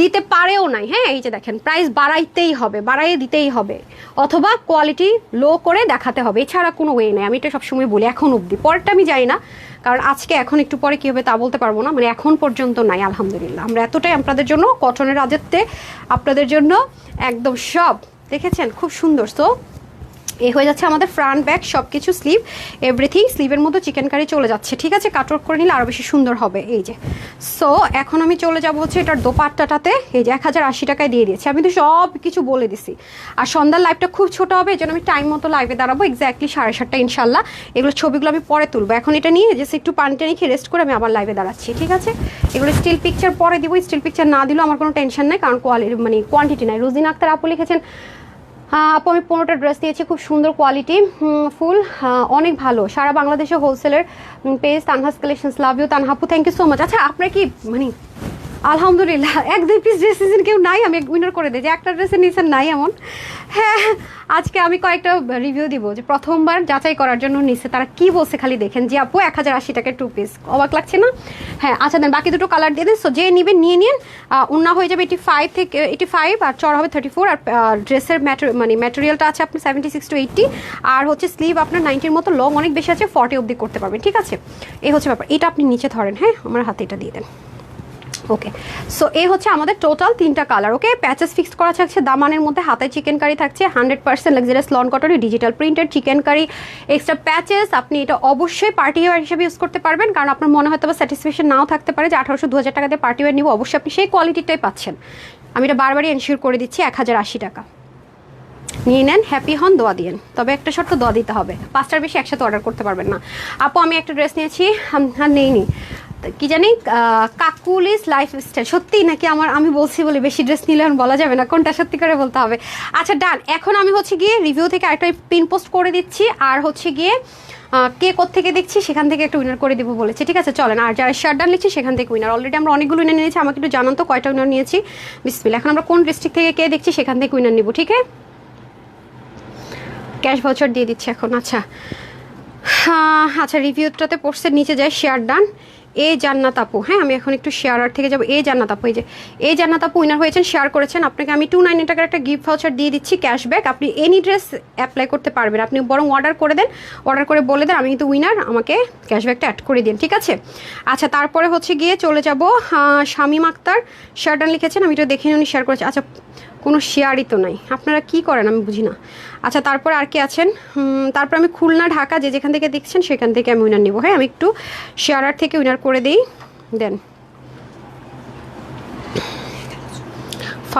Speaker 1: দিতে পারেও নাই। হ্যাঁ, এই যে দেখেন প্রাইস বাড়াইতেই হবে, বাড়াইয়ে দিতেই হবে, অথবা কোয়ালিটি লো করে দেখাতে হবে, এছাড়া কোনো ওয়ে নেই। আমি এটা সবসময় বলি, এখন অবধি, পরেরটা আমি জানি না, কারণ আজকে এখন একটু পরে কী হবে তা বলতে পারবো না, মানে এখন পর্যন্ত নাই আলহামদুলিল্লাহ। আমরা এতটাই আপনাদের জন্য কটনের রাজত্বে, আপনাদের জন্য একদম সব দেখেছেন খুব সুন্দর। সো এই হয়ে যাচ্ছে আমাদের ফ্রন্ট ব্যাক সব কিছু, স্লিভ এভরিথিং, স্লিভের মতো চিকেন কারি চলে যাচ্ছে, ঠিক আছে। কাটওয়ার্ক করে নিলে আরও বেশি সুন্দর হবে। এই যে সো এখন আমি চলে যাব হচ্ছে এটার দোপাট্টাটাতে, এই যে 1080 টাকায় দিয়ে দিয়েছি। আমি তো সব কিছু বলে দিছি। আর সন্ধ্যার লাইভটা খুব ছোট হবে, এই জন্য আমি টাইম মতো লাইভে দাঁড়াবো, এক্স্যাক্টলি 7:30 ইনশাল্লাহ। এগুলো ছবিগুলো আমি পরে তুলবো, এখন এটা নিয়ে জাস্ট একটু পানিটা নিয়ে রেস্ট করে আমি আবার লাইভে দাঁড়াচ্ছি, ঠিক আছে। এগুলো স্টিল পিকচার পরে দিব, স্টিল পিকচার না দিলেও আমার কোনো টেনশন নাই, কারণ কোয়ান্টিটি নাই। রোজিনা আক্তার আপু লিখেছেন, আপু আমি 15টা ড্রেস দিয়েছি, খুব সুন্দর কোয়ালিটি, ফুল অনেক ভালো, সারা বাংলাদেশে হোলসেলের page Tanha's collections, love you Tanha আপু, থ্যাংক ইউ সো মাচ। আচ্ছা আপনার কি মানে আলহামদুলিল্লাহ 1-2 পিস ড্রেস সিজন কেউ নাই, আমি উইনার করে দিই যে একটা ড্রেসের নিচে নাই এমন। হ্যাঁ, আজকে আমি কয়েকটা রিভিউ দিব যে প্রথমবার যাচাই করার জন্য নিচ্ছে, তারা কি বলছে খালি দেখেন। যে আপু 1080 টাকায় 2 পিস, অবাক লাগছে না? হ্যাঁ আচ্ছা দেন, বাকি দুটো কালার দিয়ে দেন। সো যে নেবেন নিয়ে নিন। উন্না হয়ে যাবে 85 আর চড় হবে 34, আর ড্রেসের ম্যাটেরিয়ালটা আছে আপনার 76 to 80, আর হচ্ছে স্লিভ আপনার 90-র মতো, লং অনেক বেশি আছে, 40 অবধি করতে পারবেন, ঠিক আছে। এই হচ্ছে ব্যাপার। এটা আপনি নিচে ধরেন, হ্যাঁ আমার হাতে এটা দিয়ে দেন। ওকে, সো এই হচ্ছে আমাদের টোটাল 3টা কালার। ওকে, প্যাচেস ফিক্সড করা থাকছে দামানের মধ্যে, হাতে চিকেন কারি থাকছে 100% লাক্সারিয়াস লন কটনের digital printed chicken curry, extra patches. আপনি এটা অবশ্যই পার্টি ওয়্যার হিসেবে ইউজ করতে পারবেন, কারণ আপনার মনে হয়তো বা স্যাটিসফ্যাকশন নাও থাকতে পারে যে 1800-2000 টাকা দিয়ে পার্টি ওয়্যার নিব, অবশ্যই আপনি সেই কোয়ালিটিটাই পাচ্ছেন। আমি এটা বারবারই এনশিওর করে দিচ্ছি। 1080 টাকা নিয়ে নেন, হ্যাপি হন, দোয়া দিয়েন। তবে একটা শর্ত, দোয়া দিতে হবে, 5টার বেশি একসাথে অর্ডার করতে পারবেন না। আপু আমি একটা ড্রেস নিয়েছি, হ্যাঁ নেইনি কি জানি, কাকুলিস লাইফস্টাইল, সত্যি নাকি আমি বলছি বলে বেশি ড্রেস নিলে এখন বলা যাবে না, কোনটা সত্যি করে বলতে হবে। আচ্ছা ডান, এখন আমি হচ্ছে গিয়ে রিভিউ থেকে আরেকটা পিন পোস্ট করে দিচ্ছি, আর হচ্ছে গিয়ে কে কোত্থেকে দেখছি সেখান থেকে একটা উইনার করে দেবো বলেছে, ঠিক আছে চলেন। আর যারা শেয়ার ডান লিখছি সেখান থেকে উইনার, অলরেডি আমরা অনেকগুলো উইনার নিয়েছি, আমাকে একটু জানান তো কয়টা উইনার নিয়েছি। বিসমিল্লাহ, এখন আমরা কোন ডিস্ট্রিক্ট থেকে কে দেখছি সেখান থেকে উইনার নিব, ঠিক আছে। ক্যাশ ভাউচার দিয়ে দিচ্ছি এখন। আচ্ছা আচ্ছা, রিভিউটাতে পোস্টের নিচে যায় শেয়ার ডান, এই জান্নাত আপু। হ্যাঁ আমি এখন একটু শেয়ারার থেকে যাবো। এই জান্নাত আপু, এই যে এই জান্নাত আপু উইনার হয়েছেন, শেয়ার করেছেন। আপনাকে আমি 299 টাকার একটা গিফট ভাউচার দিয়ে দিচ্ছি ক্যাশব্যাক, আপনি এনি ড্রেস অ্যাপ্লাই করতে পারবেন। আপনি বরং অর্ডার করে দেন, অর্ডার করে বলে দেন আমি কিন্তু উইনার, আমাকে ক্যাশব্যাকটা অ্যাড করে দিন, ঠিক আছে। আচ্ছা তারপরে হচ্ছে গিয়ে চলে যাব, শামীম আক্তার শেয়ার ডান লিখেছেন, আমি এটা দেখে উনি শেয়ার করেছেন। আচ্ছা কোনো শেয়ারই তো নাই, আপনারা কি করেন আমি বুঝি না। আচ্ছা তারপর আর কি আছেন, তারপর আমি খুলনা ঢাকা যে যেখান থেকে দেখছেন সেখান থেকে আমি উইনার নিব। হ্যাঁ আমি একটু শেয়ারার থেকে উইনার করে দিই দেন।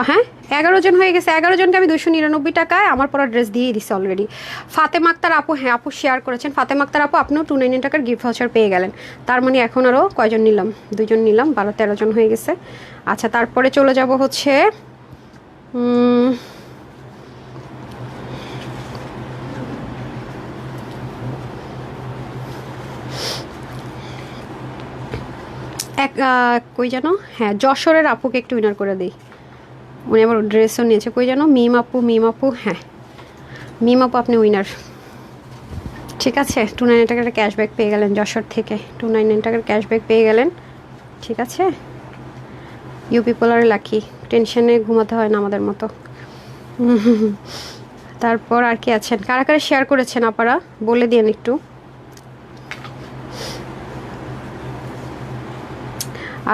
Speaker 1: হ্যাঁ 11 জন হয়ে গেছে, 11 জনকে আমি 299 টাকায় আমার পরা ড্রেস দিয়ে দিচ্ছি অলরেডি। ফাতেমা আক্তার আপু, হ্যাঁ আপু শেয়ার করেছেন। ফাতেমা আক্তার আপু আপনিও 299 টাকার গিফট ভাউচার পেয়ে গেলেন। তার মানে এখন আরও কয়জন নিলাম, 2 জন নিলাম, 12-13 জন হয়ে গেছে। আচ্ছা তারপরে চলে যাব হচ্ছে কই যেন, হ্যাঁ যশোরের আপুকে একটু উইনার করে দিই, উনি আবার ড্রেসও নিয়েছে। কই যেন, মিম আপু, হ্যাঁ মিম আপু আপনি উইনার, ঠিক আছে। 299 টাকার ক্যাশব্যাক পেয়ে গেলেন যশোর থেকে, 299 টাকার ক্যাশব্যাক পেয়ে গেলেন, ঠিক আছে। ইউ পিপল আর লাকি, টেনশনে ঘুমাতে হয় না আমাদের মতো। তারপর আর কি আছেন, কারা কারা শেয়ার করেছেন আপনারা বলে দিন একটু।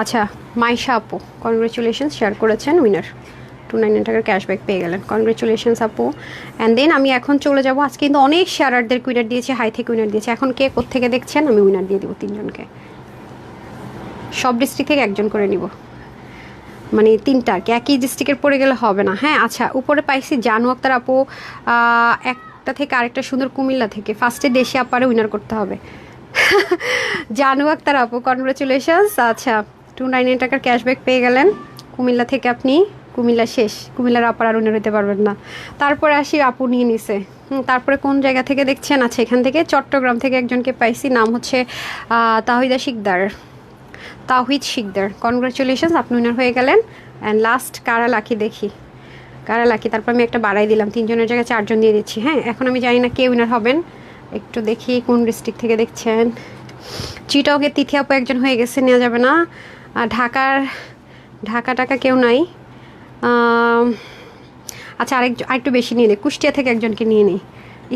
Speaker 1: আচ্ছা মাইশা আপু কনগ্রেচুলেশন, শেয়ার করেছেন, উইনার 299 টাকার ক্যাশব্যাক পেয়ে গেলেন। কনগ্রেচুলেশনস আপু। অ্যান্ড দেন আমি এখন চলে যাব, আজকে কিন্তু অনেক শেয়ারারদের উইনার দিয়েছে, হাই থেকে উইনার দিয়েছে। এখন কে কোত্থেকে দেখছেন আমি উইনার দিয়ে দেবো 3 জনকে, সব ডিস্ট্রিক্ট থেকে একজন করে নিব, মানে 3টা আর কি, একই ডিস্ট্রিক্টের পড়ে গেলে হবে না। হ্যাঁ আচ্ছা, উপরে পাইছি জানু আক্তার আপু, একটা থেকে আরেকটা সুন্দর কুমিল্লা থেকে, ফার্স্টে দেশে আপারে উইনার করতে হবে। জানু আক্তার আপু কনগ্রেচুলেশনস। আচ্ছা 299 টাকার ক্যাশব্যাক পেয়ে গেলেন কুমিল্লা থেকে আপনি। কুমিল্লা শেষ, কুমিল্লার আপার আর উইনার হতে পারবেন না। তারপরে আসি আপু নিয়ে নিছে। তারপরে কোন জায়গা থেকে দেখছেন? আচ্ছা এখান থেকে চট্টগ্রাম থেকে একজনকে পাইছি, নাম হচ্ছে তাহিদা শিকদার, তাহিদ শিকদার। কনগ্রেচুলেশনস, আপনি উইনার হয়ে গেলেন। অ্যান্ড লাস্ট কারা লাকি দেখি, কারা লাকি। তারপর আমি একটা বাড়াই দিলাম, 3 জনের জায়গায় 4 জন দিয়ে দিচ্ছি। হ্যাঁ এখন আমি জানি না কে উইনার হবেন, একটু দেখি কোন ডিস্ট্রিক্ট থেকে দেখছেন। চিটাগের তিথি আপু একজন হয়ে গেছে, নেওয়া যাবে না। ঢাকা টাকা কেউ নাই। আচ্ছা আরেকটু বেশি নিয়ে নিই, কুষ্টিয়া থেকে একজনকে নিয়ে নিই,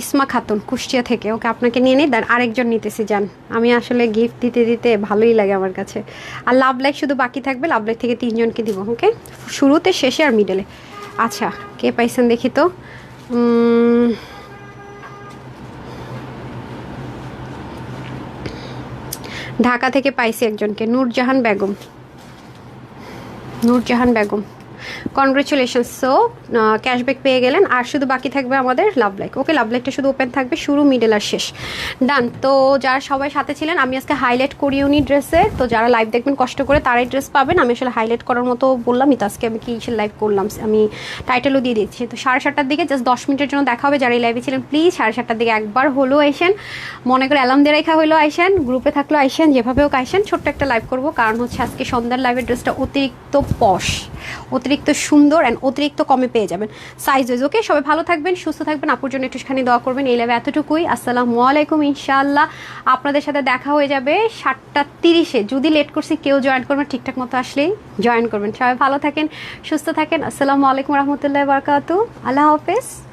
Speaker 1: ইসমা খাতুন কুষ্টিয়া থেকে। ওকে আপনাকে নিয়ে নিই, দেন আরেকজন নিতেছি যান। আমি আসলে গিফট দিতে দিতে ভালোই লাগে আমার কাছে। আর লাভ লাইক শুধু বাকি থাকবে, লাভ লাইক থেকে 3 জনকে দিব। ওকে, শুরুতে, শেষে আর মিডলে। আচ্ছা কে পাইছেন দেখি তো। ঢাকা থেকে পাইছি একজনকে, Nurjahan Begum, Nurjahan Begum. Congratulations. So cashback পেয়ে গেলেন, আর শুধু বাকি থাকবে আমাদের লাভ লাইক। ওকে, লাভ লাইকটা শুধু ওপেন থাকবে, শুরু মিডল আর শেষ। ডান। তো যারা সবাই সাথে ছিলেন, আমি আজকে হাইলাইট করিওনি ড্রেসে, তো যারা লাইভ দেখবেন কষ্ট করে তারাই ড্রেস পাবেন। আমি আসলে হাইলাইট করার মতো বললামই তো, আজকে আমি কি লাইভ করলাম, আমি টাইটেলও দিয়ে দিচ্ছি। তো 7:30টার দিকে জাস্ট 10 মিনিটের জন্য দেখা হবে। যারা এই লাইভে ছিলেন প্লিজ 7:30টার দিকে একবার হলেও আইসেন, মনে করে অ্যালার্ম দিয়ে রেখা হলেও আইসেন, গ্রুপে থাকলেও আইসেন, যেভাবে হোক আইসেন। ছোট্ট একটা লাইভ করবো, কারণ হচ্ছে আজকে সন্ধ্যার লাইভের ড্রেসটা অতিরিক্ত পশ, অতিরিক্ত সুন্দর অ্যান্ড অতিরিক্ত কমে পেয়ে যাবেন সাইজ ওয়াইজ। ওকে, সবাই ভালো থাকবেন, সুস্থ থাকবেন, আপুর জন্য একটুখানি দোয়া করবেন। এই লাইভে এতটুকুই। আসসালামু আলাইকুম। ইনশাআল্লাহ আপনাদের সাথে দেখা হয়ে যাবে 7:30-এ। যদি লেট করছি কেউ জয়েন করবেন, ঠিকঠাক মতো আসলেই জয়েন করবেন। সবাই ভালো থাকেন, সুস্থ থাকেন। আসসালামু আলাইকুম রহমতুল্লাহ বারাকাতু। আল্লাহ হাফেজ।